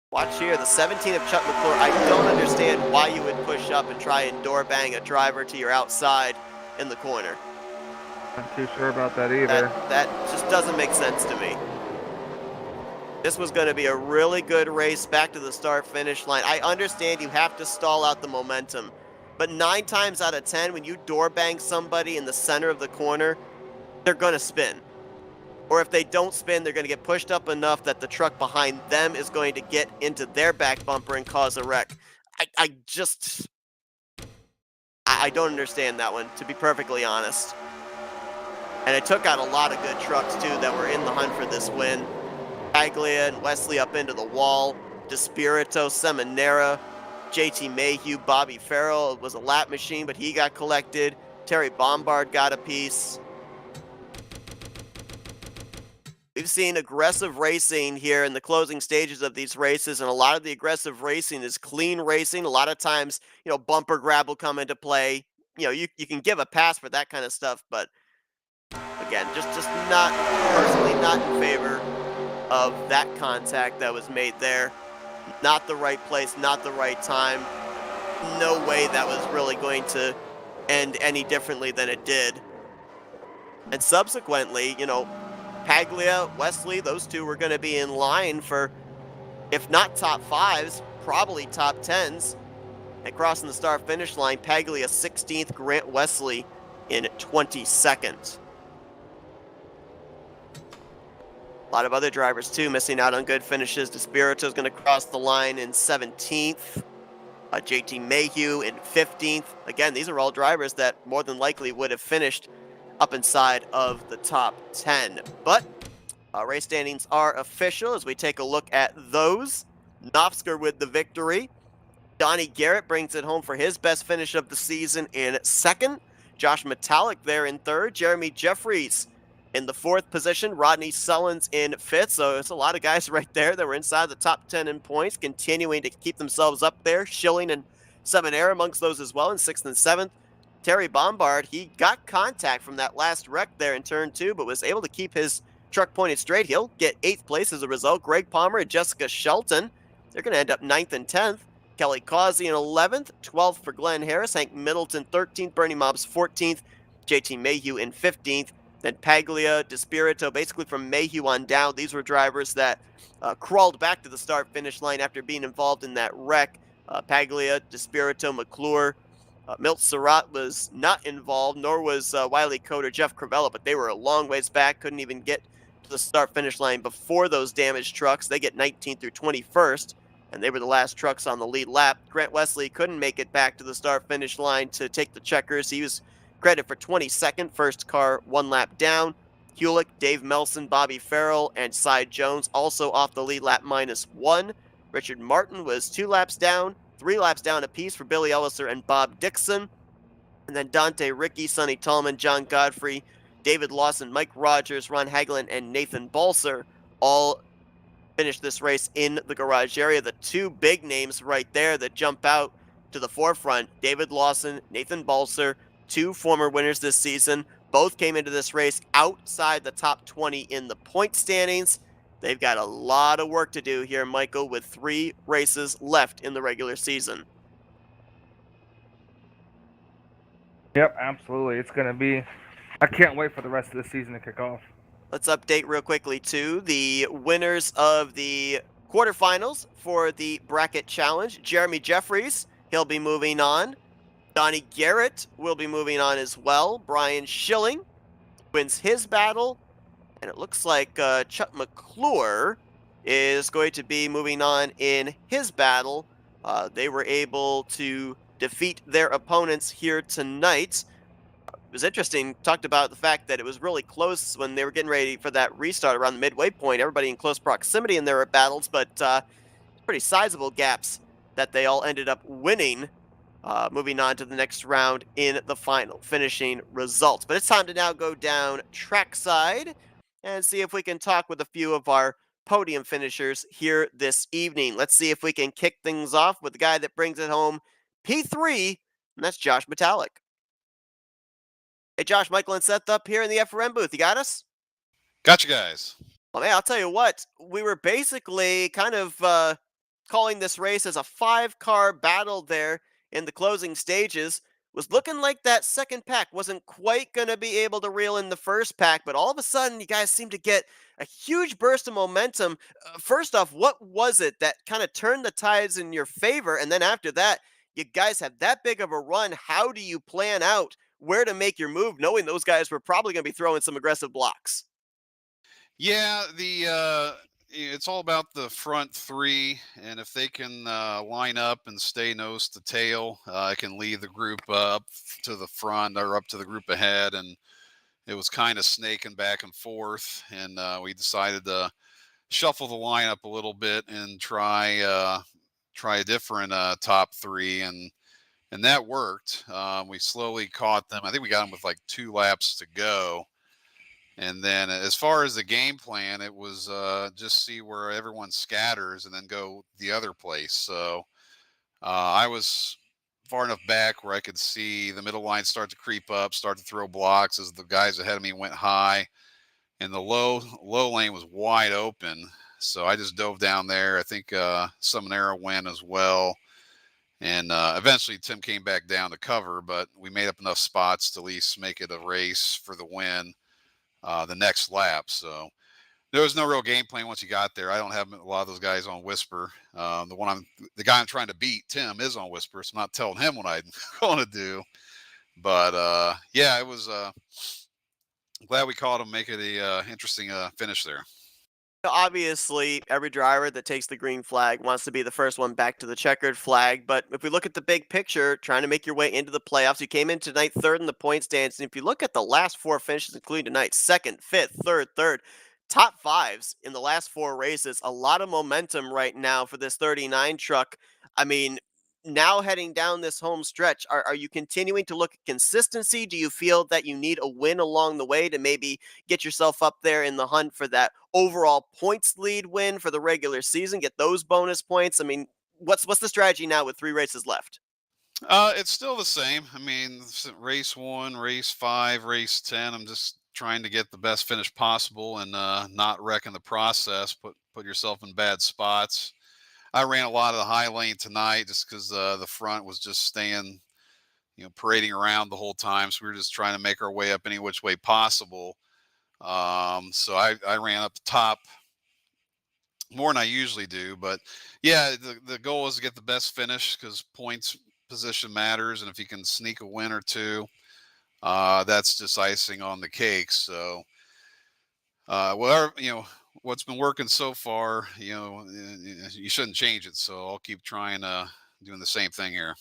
Watch here, the 17 of Chuck McClure. I don't understand why you would push up and try and door bang a driver to your outside in the corner. Not too sure about that either. That just doesn't make sense to me. This was going to be a really good race back to the start-finish line. I understand you have to stall out the momentum, but 9 times out of 10, when you door bang somebody in the center of the corner, they're going to spin. Or if they don't spin, they're going to get pushed up enough that the truck behind them is going to get into their back bumper and cause a wreck. I don't understand that one, to be perfectly honest. And it took out a lot of good trucks, too, that were in the hunt for this win. Paglia and Wesley up into the wall. Despirito, Seminara, JT Mayhew, Bobby Farrell was a lap machine, but he got collected. Terry Bombard got a piece. We've seen aggressive racing here in the closing stages of these races, and a lot of the aggressive racing is clean racing. A lot of times, bumper grab will come into play. You can give a pass for that kind of stuff, but again, just not, personally not in favor of that contact that was made there. Not the right place, not the right time. No way that was really going to end any differently than it did. And subsequently, Paglia, Wesley, those two were going to be in line for, if not top 5s, probably top 10s. And crossing the start-finish line, Paglia 16th, Grant Wesley in 22nd. A lot of other drivers, too, missing out on good finishes. Despirito's going to cross the line in 17th. JT Mayhew in 15th. Again, these are all drivers that more than likely would have finished up inside of the top 10. But race standings are official as we take a look at those. Nofsker with the victory. Donnie Garrett brings it home for his best finish of the season in second. Josh Metallic there in third. Jeremy Jeffries in the 4th position. Rodney Sullins in 5th. So it's a lot of guys right there that were inside the top 10 in points, continuing to keep themselves up there. Schilling and Seminaire amongst those as well in 6th and 7th. Terry Bombard, he got contact from that last wreck there in turn 2, but was able to keep his truck pointed straight. He'll get 8th place as a result. Greg Palmer and Jessica Shelton, they're going to end up 9th and 10th. Kelly Causey in 11th, 12th for Glenn Harris, Hank Middleton 13th, Bernie Mobbs 14th, JT Mayhew in 15th, then Paglia, DeSpirito, basically from Mayhew on down. These were drivers that crawled back to the start-finish line after being involved in that wreck. Paglia, DeSpirito, McClure, Milt Surratt was not involved, nor was Wiley Cote or Jeff Cravella, but they were a long ways back, couldn't even get to the start-finish line before those damaged trucks. They get 19th through 21st, and they were the last trucks on the lead lap. Grant Wesley couldn't make it back to the start-finish line to take the checkers. He was credited for 22nd, first car one lap down. Hewlick, Dave Melson, Bobby Farrell, and Cy Jones also off the lead lap -1. Richard Martin was 2 laps down, 3 laps down apiece for Billy Elliser and Bob Dixon. And then Dante Ricky, Sonny Tallman, John Godfrey, David Lawson, Mike Rogers, Ron Hagelin, and Nathan Balser all finished this race in the garage area. The two big names right there that jump out to the forefront, David Lawson, Nathan Balser, 2 former winners this season. Both came into this race outside the top 20 in the point standings. They've got a lot of work to do here, Michael, with 3 races left in the regular season. Yep, absolutely. It's going to be, I can't wait for the rest of the season to kick off. Let's update real quickly, too, the winners of the quarterfinals for the bracket challenge. Jeremy Jeffries, he'll be moving on. Donnie Garrett will be moving on as well. Brian Schilling wins his battle. And it looks like Chuck McClure is going to be moving on in his battle. They were able to defeat their opponents here tonight. It was interesting, talked about the fact that it was really close when they were getting ready for that restart around the midway point. Everybody in close proximity in their battles, but pretty sizable gaps that they all ended up winning. Moving on to the next round in the final finishing results. But it's time to now go down trackside and see if we can talk with a few of our podium finishers here this evening. Let's see if we can kick things off with the guy that brings it home, P3, and that's Josh Metallic. Hey, Josh, Michael, and Seth up here in the FRM booth. You got us? Got you guys. Well, man, I'll tell you what. We were basically kind of calling this race as a 5-car battle there in the closing stages. Was looking like that second pack wasn't quite going to be able to reel in the first pack, but all of a sudden you guys seem to get a huge burst of momentum. First off, what was it that kind of turned the tides in your favor? And then after that, you guys have that big of a run. How do you plan out where to make your move, knowing those guys were probably going to be throwing some aggressive blocks? Yeah, it's all about the front 3, and if they can line up and stay nose to tail, I can lead the group up to the front or up to the group ahead. And it was kind of snaking back and forth, and we decided to shuffle the lineup a little bit and try a different top 3, and that worked. We slowly caught them. I think we got them with like 2 laps to go. And then as far as the game plan, it was just see where everyone scatters and then go the other place. So I was far enough back where I could see the middle line start to creep up, start to throw blocks as the guys ahead of me went high. And the low lane was wide open. So I just dove down there. I think Seminara went as well. And eventually Tim came back down to cover, but we made up enough spots to at least make it a race for the win the next lap. So there was no real game plan once you got there. I don't have a lot of those guys on Whisper. The guy I'm trying to beat, Tim, is on Whisper, so I'm not telling him what I'm going to do. But yeah, it was glad we caught him, make it a interesting finish there. Obviously, every driver that takes the green flag wants to be the first one back to the checkered flag. But if we look at the big picture, trying to make your way into the playoffs, you came in tonight 3rd in the point standings. And if you look at the last 4 finishes, including tonight, 2nd, 5th, 3rd, top 5s in the last 4 races. A lot of momentum right now for this 39 truck. I mean, now heading down this home stretch, are you continuing to look at consistency? Do you feel that you need a win along the way to maybe get yourself up there in the hunt for that overall points lead win for the regular season, get those bonus points? I mean, what's the strategy now with 3 races left? It's still the same. I mean, race 1, race 5, race 10. I'm just trying to get the best finish possible and not wreck in the process. Put yourself in bad spots. I ran a lot of the high lane tonight just because the front was just staying, parading around the whole time. So we were just trying to make our way up any which way possible. So I ran up the top more than I usually do. But yeah, the goal is to get the best finish because points position matters, and if you can sneak a win or two, that's just icing on the cake. So, whatever what's been working so far, you shouldn't change it. So I'll keep trying doing the same thing here.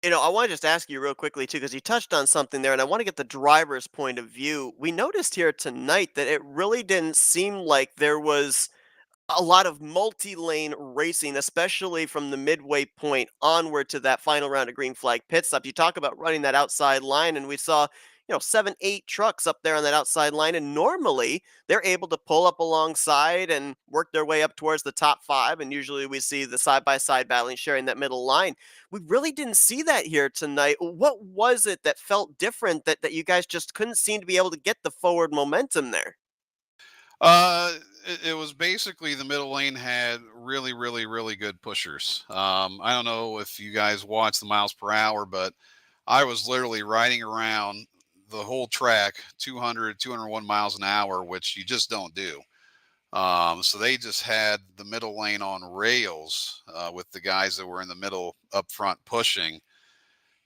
I want to just ask you real quickly too, because you touched on something there, and I want to get the driver's point of view. We noticed here tonight that it really didn't seem like there was a lot of multi-lane racing, especially from the midway point onward to that final round of green flag pit stop. You talk about running that outside line, and we saw, 7, 8 trucks up there on that outside line, and normally they're able to pull up alongside and work their way up towards the top 5, and usually we see the side-by-side battling sharing that middle line. We really didn't see that here tonight. What was it that felt different that you guys just couldn't seem to be able to get the forward momentum there? It was basically the middle lane had really, really, really good pushers. I don't know if you guys watch the miles per hour, but I was literally riding around the whole track 200, 201 miles an hour, which you just don't do. So they just had the middle lane on rails with the guys that were in the middle up front pushing.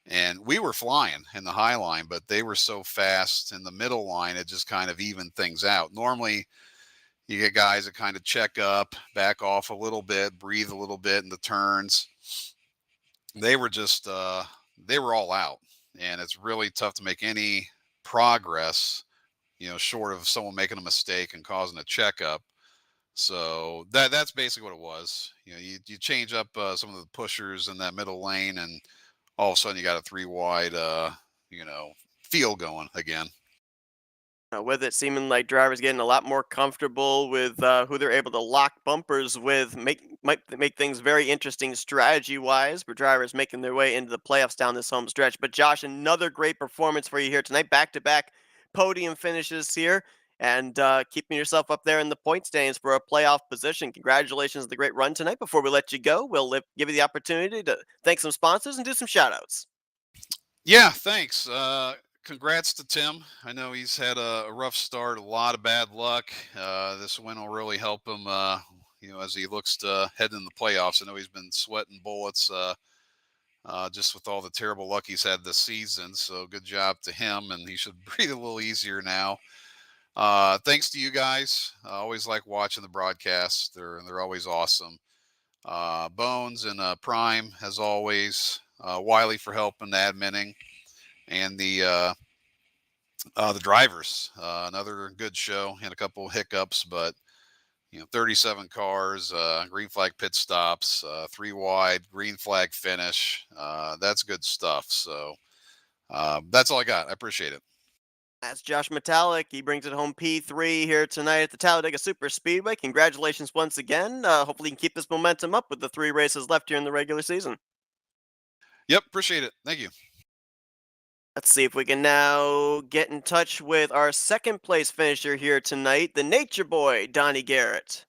And we were flying in the high line, but they were so fast in the middle line, it just kind of evened things out. Normally, you get guys that kind of check up, back off a little bit, breathe a little bit in the turns. They were just they were all out, and it's really tough to make any progress, short of someone making a mistake and causing a checkup. So that's basically what it was. You change up some of the pushers in that middle lane, and all of a sudden you got a three wide, you know, feel going again. With it seeming like drivers getting a lot more comfortable with who they're able to lock bumpers with, might make things very interesting strategy wise for drivers making their way into the playoffs down this home stretch. But Josh, another great performance for you here tonight, back to back podium finishes here, and keeping yourself up there in the point standings for a playoff position. Congratulations on the great run tonight. Before we let you go, we'll give you the opportunity to thank some sponsors and do some shout outs. Yeah, thanks. Congrats to Tim. I know he's had a rough start, a lot of bad luck. This win will really help him, as he looks to head in the playoffs. I know he's been sweating bullets just with all the terrible luck he's had this season. So good job to him, and he should breathe a little easier now. Thanks to you guys. I always like watching the broadcasts. They're always awesome. Bones and Prime, as always. Wiley for helping adminning, and the drivers. Another good show. Had a couple of hiccups, but 37 cars, green flag pit stops, three wide, green flag finish. That's good stuff. So that's all I got. I appreciate it. That's Josh Metallic. He brings it home P3 here tonight at the Talladega Super Speedway. Congratulations once again. Hopefully, you can keep this momentum up with the 3 races left here in the regular season. Yep, appreciate it. Thank you. Let's see if we can now get in touch with our second place finisher here tonight, the Nature Boy, Donnie Garrett.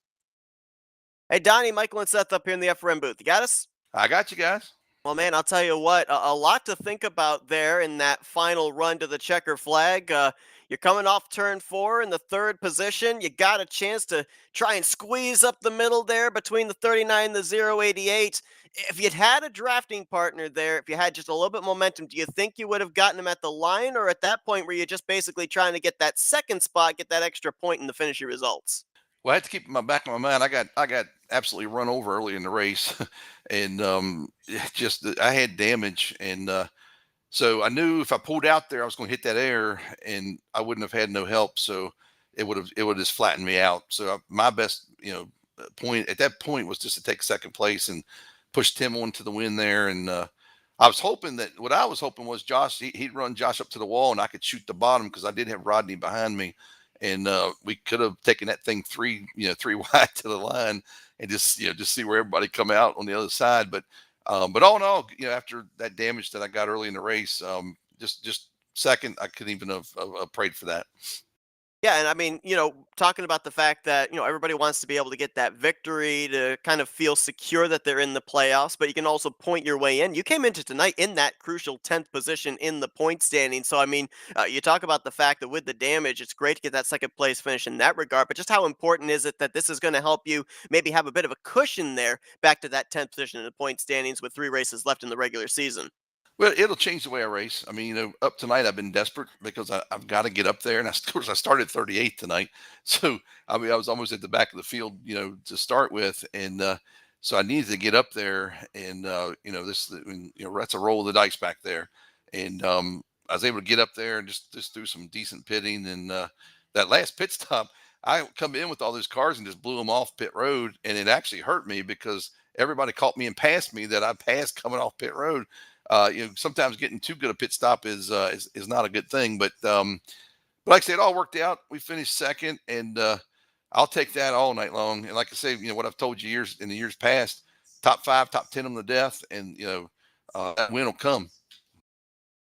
Hey, Donnie, Michael and Seth up here in the FRM booth. You got us? I got you guys. Well, man, I'll tell you what, a lot to think about there in that final run to the checker flag. You're coming off turn 4 in the third position. You got a chance to try and squeeze up the middle there between the 39 and the 088. If you'd had a drafting partner there, if you had just a little bit momentum, do you think you would have gotten him at the line, or at that point were you just basically trying to get that second spot, get that extra point in the finisher results? Well, I had to keep in my back of my mind. I got absolutely run over early in the race, and I had damage, and so I knew if I pulled out there, I was going to hit that air, and I wouldn't have had no help. So it would just flatten me out. So my best point at that point was just to take second place and push Tim on to the win there. And I was hoping that what I was hoping was Josh he'd run Josh up to the wall and I could shoot the bottom because I did have Rodney behind me, and we could have taken that thing three wide to the line and just see where everybody come out on the other side. But But all in all, after that damage that I got early in the race, just second, I couldn't even have prayed for that. Yeah, and I mean, talking about the fact that, everybody wants to be able to get that victory to kind of feel secure that they're in the playoffs, but you can also point your way in. You came into tonight in that crucial 10th position in the point standing. So, I mean, you talk about the fact that with the damage, it's great to get that second place finish in that regard, but just how important is it that this is going to help you maybe have a bit of a cushion there back to that 10th position in the point standings with 3 races left in the regular season? Well, it'll change the way I race. I mean, up tonight I've been desperate because I've got to get up there, and of course I started 38th tonight, so I mean I was almost at the back of the field, to start with, and so I needed to get up there, and that's a roll of the dice back there, and I was able to get up there and just do some decent pitting, and that last pit stop, I come in with all those cars and just blew them off pit road, and it actually hurt me because everybody caught me and passed me that I passed coming off pit road. Sometimes getting too good a pit stop is not a good thing. But like I said, it all worked out. We finished second, and I'll take that all night long. And like I say, what I've told you in the years past, top 5, top 10 on the death, and that win will come.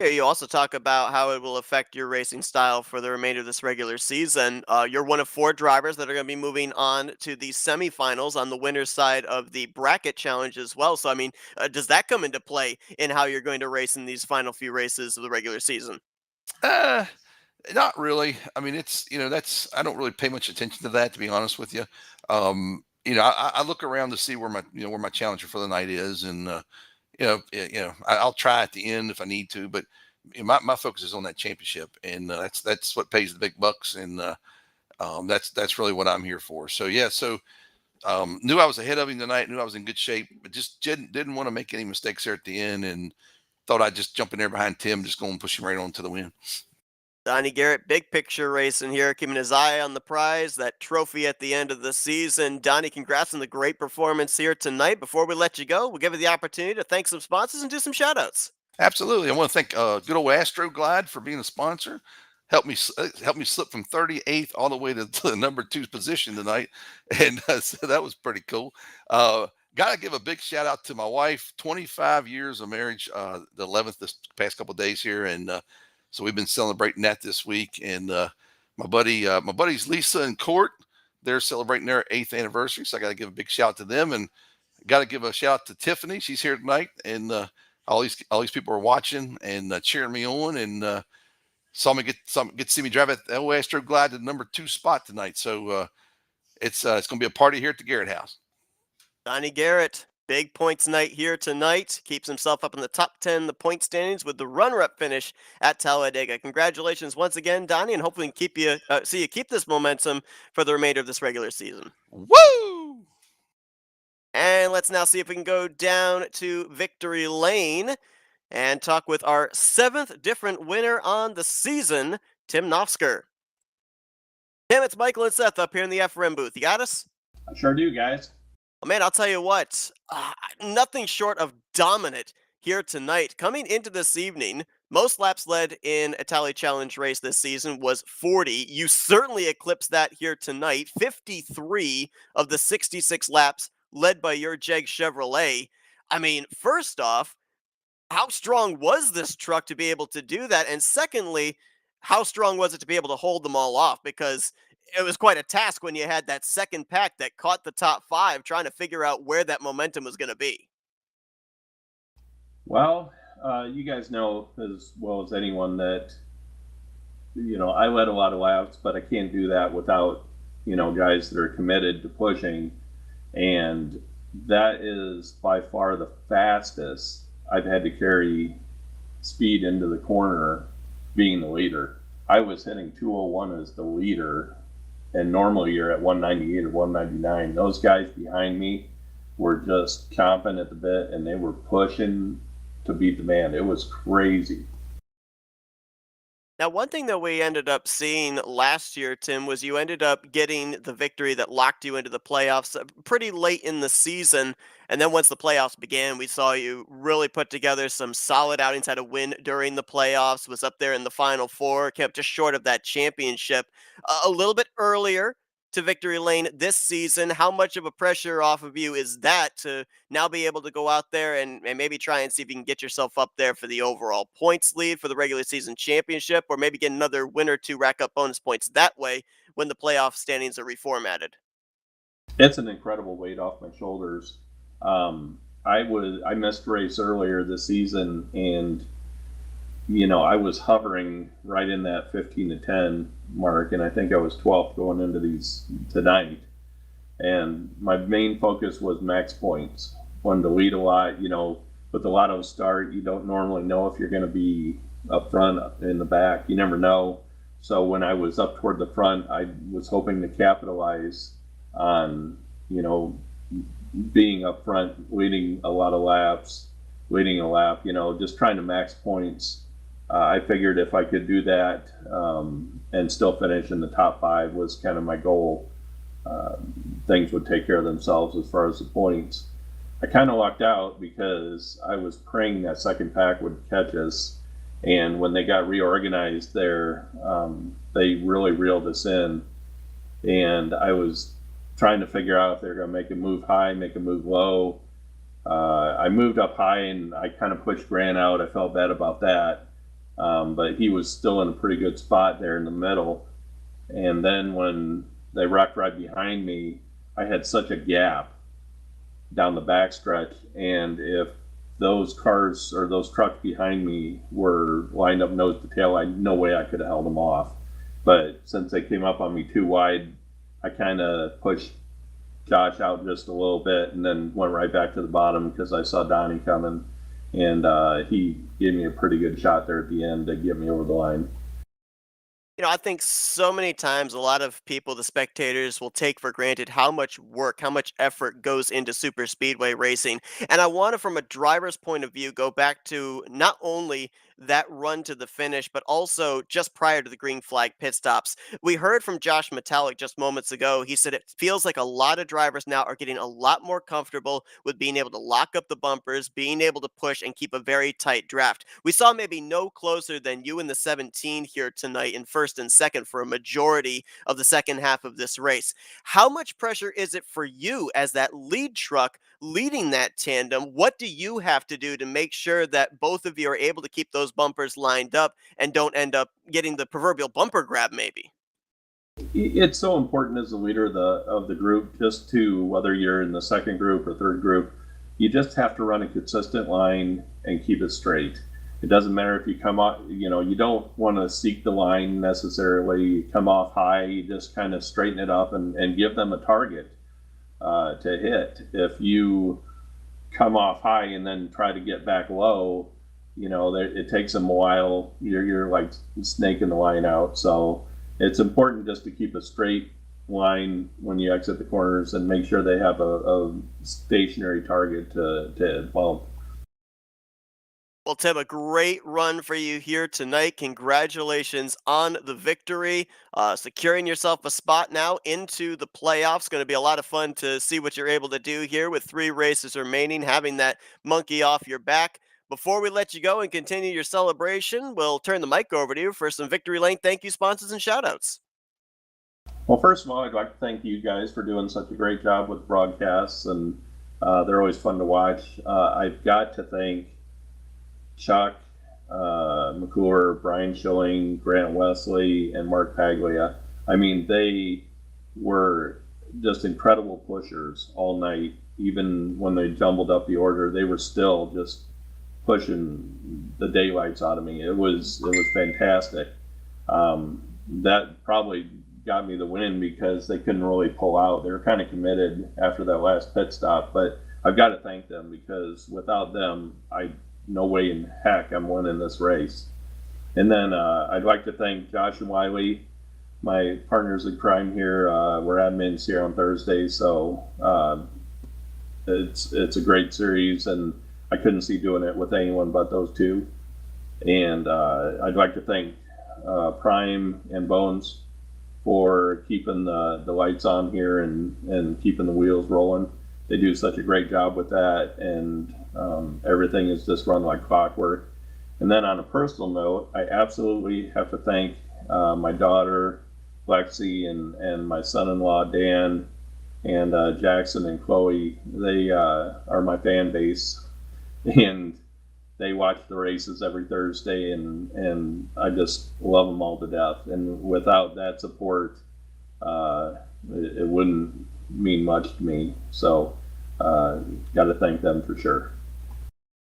Yeah, you also talk about how it will affect your racing style for the remainder of this regular season. You're one of 4 drivers that are going to be moving on to the semifinals on the winner's side of the bracket challenge as well. So, I mean, does that come into play in how you're going to race in these final few races of the regular season? Uh, Not really. I mean, it's that's I don't really pay much attention to that, to be honest with you. I look around to see where my challenger for the night is, and I'll try at the end if I need to, but my focus is on that championship, and that's what pays the big bucks, and that's really what I'm here for. So yeah, knew I was ahead of him tonight, knew I was in good shape, but just didn't want to make any mistakes there at the end, and thought I'd just jump in there behind Tim, just go and push him right on to the win. Donnie Garrett, big picture racing here, keeping his eye on the prize, that trophy at the end of the season. Donnie, congrats on the great performance here tonight. Before we let you go, we'll give you the opportunity to thank some sponsors and do some shout outs. Absolutely. I want to thank good old Astroglide for being a sponsor. Helped me slip from 38th all the way to the number 2 position tonight, and so that was pretty cool. Got to give a big shout out to my wife. 25 years of marriage, the 11th this past couple of days here, and so we've been celebrating that this week. And my buddies Lisa and Court, they're celebrating their 8th anniversary, so I got to give a big shout out to them, and got to give a shout out to Tiffany. She's here tonight, and all these people are watching and cheering me on, and saw me get to see me drive at the Astro Glide to the number 2 spot tonight. So it's going to be a party here at the Garrett House. Donnie Garrett, big points night here tonight. Keeps himself up in the top 10 the point standings with the runner-up finish at Talladega. Congratulations once again, Donnie, and hopefully see you keep this momentum for the remainder of this regular season. Woo! And let's now see if we can go down to Victory Lane and talk with our 7th different winner on the season, Tim Nofsker. Tim, it's Michael and Seth up here in the FRM booth. You got us? I sure do, guys. Oh, man, I'll tell you what, nothing short of dominant here tonight. Coming into this evening, most laps led in a Tally Challenge race this season was 40. You certainly eclipsed that here tonight. 53 of the 66 laps led by your Jeg Chevrolet. I mean, first off, how strong was this truck to be able to do that? And secondly, how strong was it to be able to hold them all off? Because it was quite a task when you had that second pack that caught the top 5, trying to figure out where that momentum was going to be. Well, you guys know as well as anyone that, I led a lot of laps, but I can't do that without, guys that are committed to pushing. And that is by far the fastest I've had to carry speed into the corner being the leader. I was hitting 201 as the leader, and normally you're at 198 or 199. Those guys behind me were just chomping at the bit, and they were pushing to beat the band. It was crazy. Now, one thing that we ended up seeing last year, Tim, was you ended up getting the victory that locked you into the playoffs pretty late in the season. And then once the playoffs began, we saw you really put together some solid outings, had a win during the playoffs, was up there in the Final Four, kept just short of that championship a little bit earlier. to victory lane this season. How much of a pressure off of you is that to now be able to go out there and maybe try and see if you can get yourself up there for the overall points lead for the regular season championship, or maybe get another win or two, rack up bonus points that way when the playoff standings are reformatted? It's an incredible weight off my shoulders. I missed a race earlier this season, and I was hovering right in that 15 to 10 mark, and I think I was 12th going into these tonight. And my main focus was max points. Wanted to lead a lot. With the lotto start, you don't normally know if you're going to be up front, in the back. You never know. So when I was up toward the front, I was hoping to capitalize on, being up front, leading a lot of laps, leading a lap, just trying to max points. I figured if I could do that and still finish in the top 5 was kind of my goal. Things would take care of themselves as far as the points. I kind of lucked out because I was praying that second pack would catch us. And when they got reorganized there, they really reeled us in. And I was trying to figure out if they're going to make a move high, make a move low. I moved up high and I kind of pushed Grant out. I felt bad about that. But he was still in a pretty good spot there in the middle. And then when they wrecked right behind me, I had such a gap down the backstretch. And if those cars or those trucks behind me were lined up nose to tail, no way I could have held them off. But since they came up on me too wide, I kind of pushed Josh out just a little bit and then went right back to the bottom because I saw Donnie coming. And he gave me a pretty good shot there at the end to get me over the line. I think so many times a lot of people, the spectators, will take for granted how much work, how much effort goes into super speedway racing. And I want to, from a driver's point of view, go back to not only that run to the finish, but also just prior to the green flag pit stops. We heard from Josh Metallic just moments ago. He said it feels like a lot of drivers now are getting a lot more comfortable with being able to lock up the bumpers, being able to push and keep a very tight draft. We saw maybe no closer than you in the 17 here tonight in first and second for a majority of the second half of this race. How much pressure is it for you as that lead truck leading that tandem? What do you have to do to make sure that both of you are able to keep those bumpers lined up and don't end up getting the proverbial bumper grab maybe? It's so important as the leader of the group, just to, whether you're in the second group or third group, you just have to run a consistent line and keep it straight. It doesn't matter if you come off, you don't want to seek the line necessarily, come off high. You just kind of straighten it up and give them a target to hit. If you come off high and then try to get back low, it takes them a while. You're like snaking the line out. So it's important just to keep a straight line when you exit the corners and make sure they have a stationary target to bump. Well, Tim, a great run for you here tonight. Congratulations on the victory. Securing yourself a spot now into the playoffs. Going to be a lot of fun to see what you're able to do here with 3 races remaining, having that monkey off your back. Before we let you go and continue your celebration, we'll turn the mic over to you for some Victory Lane thank you, sponsors, and shoutouts. Well, first of all, I'd like to thank you guys for doing such a great job with broadcasts, and they're always fun to watch. I've got to thank Chuck McClure, Brian Schilling, Grant Wesley, and Mark Paglia. I mean, they were just incredible pushers all night. Even when they jumbled up the order, they were still just pushing the daylights out of me. It was fantastic. That probably got me the win because they couldn't really pull out. They were kind of committed after that last pit stop, but I've got to thank them because without them, no way in heck I'm winning this race. And then I'd like to thank Josh and Wiley, my partners in crime here. We're admins here on Thursday, so it's a great series, and I couldn't see doing it with anyone but those two. And I'd like to thank Prime and Bones for keeping the lights on here and keeping the wheels rolling. They do such a great job with that, and everything is just run like clockwork. And then on a personal note, I absolutely have to thank my daughter Lexi and my son-in-law Dan and Jackson and Chloe. They are my fan base, and they watch the races every Thursday, and I just love them all to death. And without that support, it wouldn't mean much to me. So, got to thank them for sure.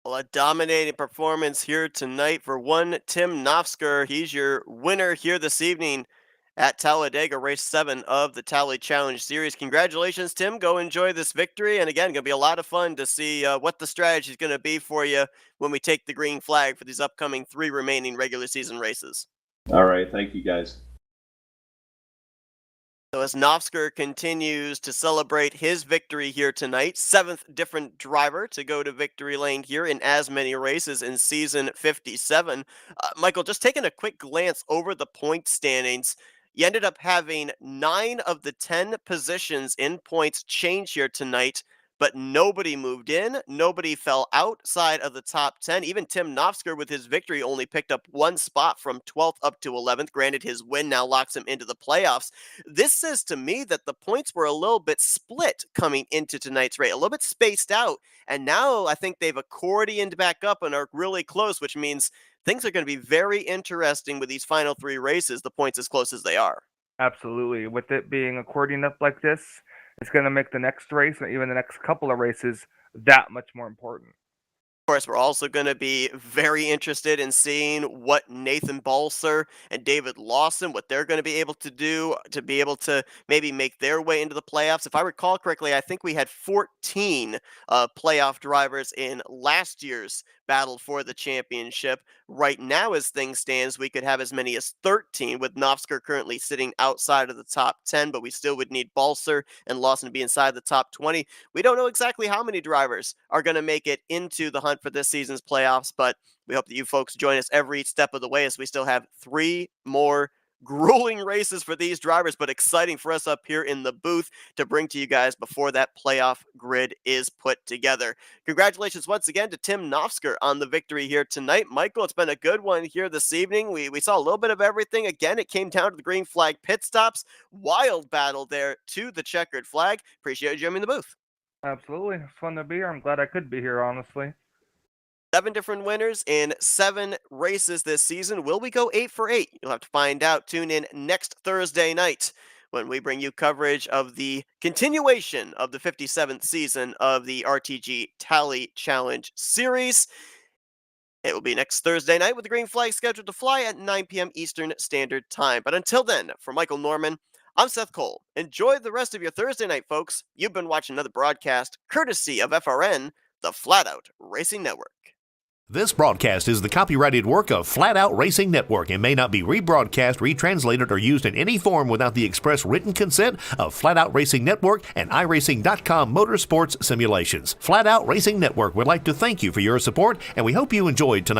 Well, a dominating performance here tonight for one Tim Nofsker. He's your winner here this evening at Talladega, race 7 of the Tally Challenge Series. Congratulations, Tim. Go enjoy this victory. And again, going to be a lot of fun to see what the strategy is going to be for you when we take the green flag for these upcoming 3 remaining regular season races. All right. Thank you, guys. So as Nofsker continues to celebrate his victory here tonight, 7th different driver to go to victory lane here in as many races in season 57. Michael, just taking a quick glance over the point standings, you ended up having 9 of the 10 positions in points change here tonight, but nobody moved in, nobody fell outside of the top 10. Even Tim Nofsker with his victory only picked up 1 spot from 12th up to 11th. Granted, his win now locks him into the playoffs. This says to me that the points were a little bit split coming into tonight's race, a little bit spaced out, and now I think they've accordioned back up and are really close, which means things are going to be very interesting with these final 3 races, the points as close as they are. Absolutely. With it being accordion up like this, it's going to make the next race and even the next couple of races that much more important. Of course, we're also going to be very interested in seeing what Nathan Balser and David Lawson, what they're going to be able to do to be able to maybe make their way into the playoffs. If I recall correctly, I think we had 14 playoff drivers in last year's battle for the championship. Right now, as things stands, we could have as many as 13, with Nofsker currently sitting outside of the top 10, but we still would need Balser and Lawson to be inside the top 20. We don't know exactly how many drivers are going to make it into the hunt for this season's playoffs, but we hope that you folks join us every step of the way, as we still have 3 more grueling races for these drivers, but exciting for us up here in the booth to bring to you guys before that playoff grid is put together. Congratulations once again to Tim Nofsker on the victory here tonight. Michael, it's been a good one here this evening. We saw a little bit of everything. Again, it came down to the green flag pit stops. Wild battle there to the checkered flag. Appreciate you joining the booth. Absolutely. It's fun to be here. I'm glad I could be here, honestly. 7 different winners in 7 races this season. Will we go 8 for 8? You'll have to find out. Tune in next Thursday night when we bring you coverage of the continuation of the 57th season of the RTG Tally Challenge Series. It will be next Thursday night with the green flag scheduled to fly at 9 p.m. Eastern Standard Time. But until then, for Michael Norman, I'm Seth Cole. Enjoy the rest of your Thursday night, folks. You've been watching another broadcast courtesy of FRN, the Flatout Racing Network. This broadcast is the copyrighted work of Flatout Racing Network and may not be rebroadcast, retranslated, or used in any form without the express written consent of Flatout Racing Network and iRacing.com Motorsports Simulations. Flatout Racing Network would like to thank you for your support, and we hope you enjoyed tonight.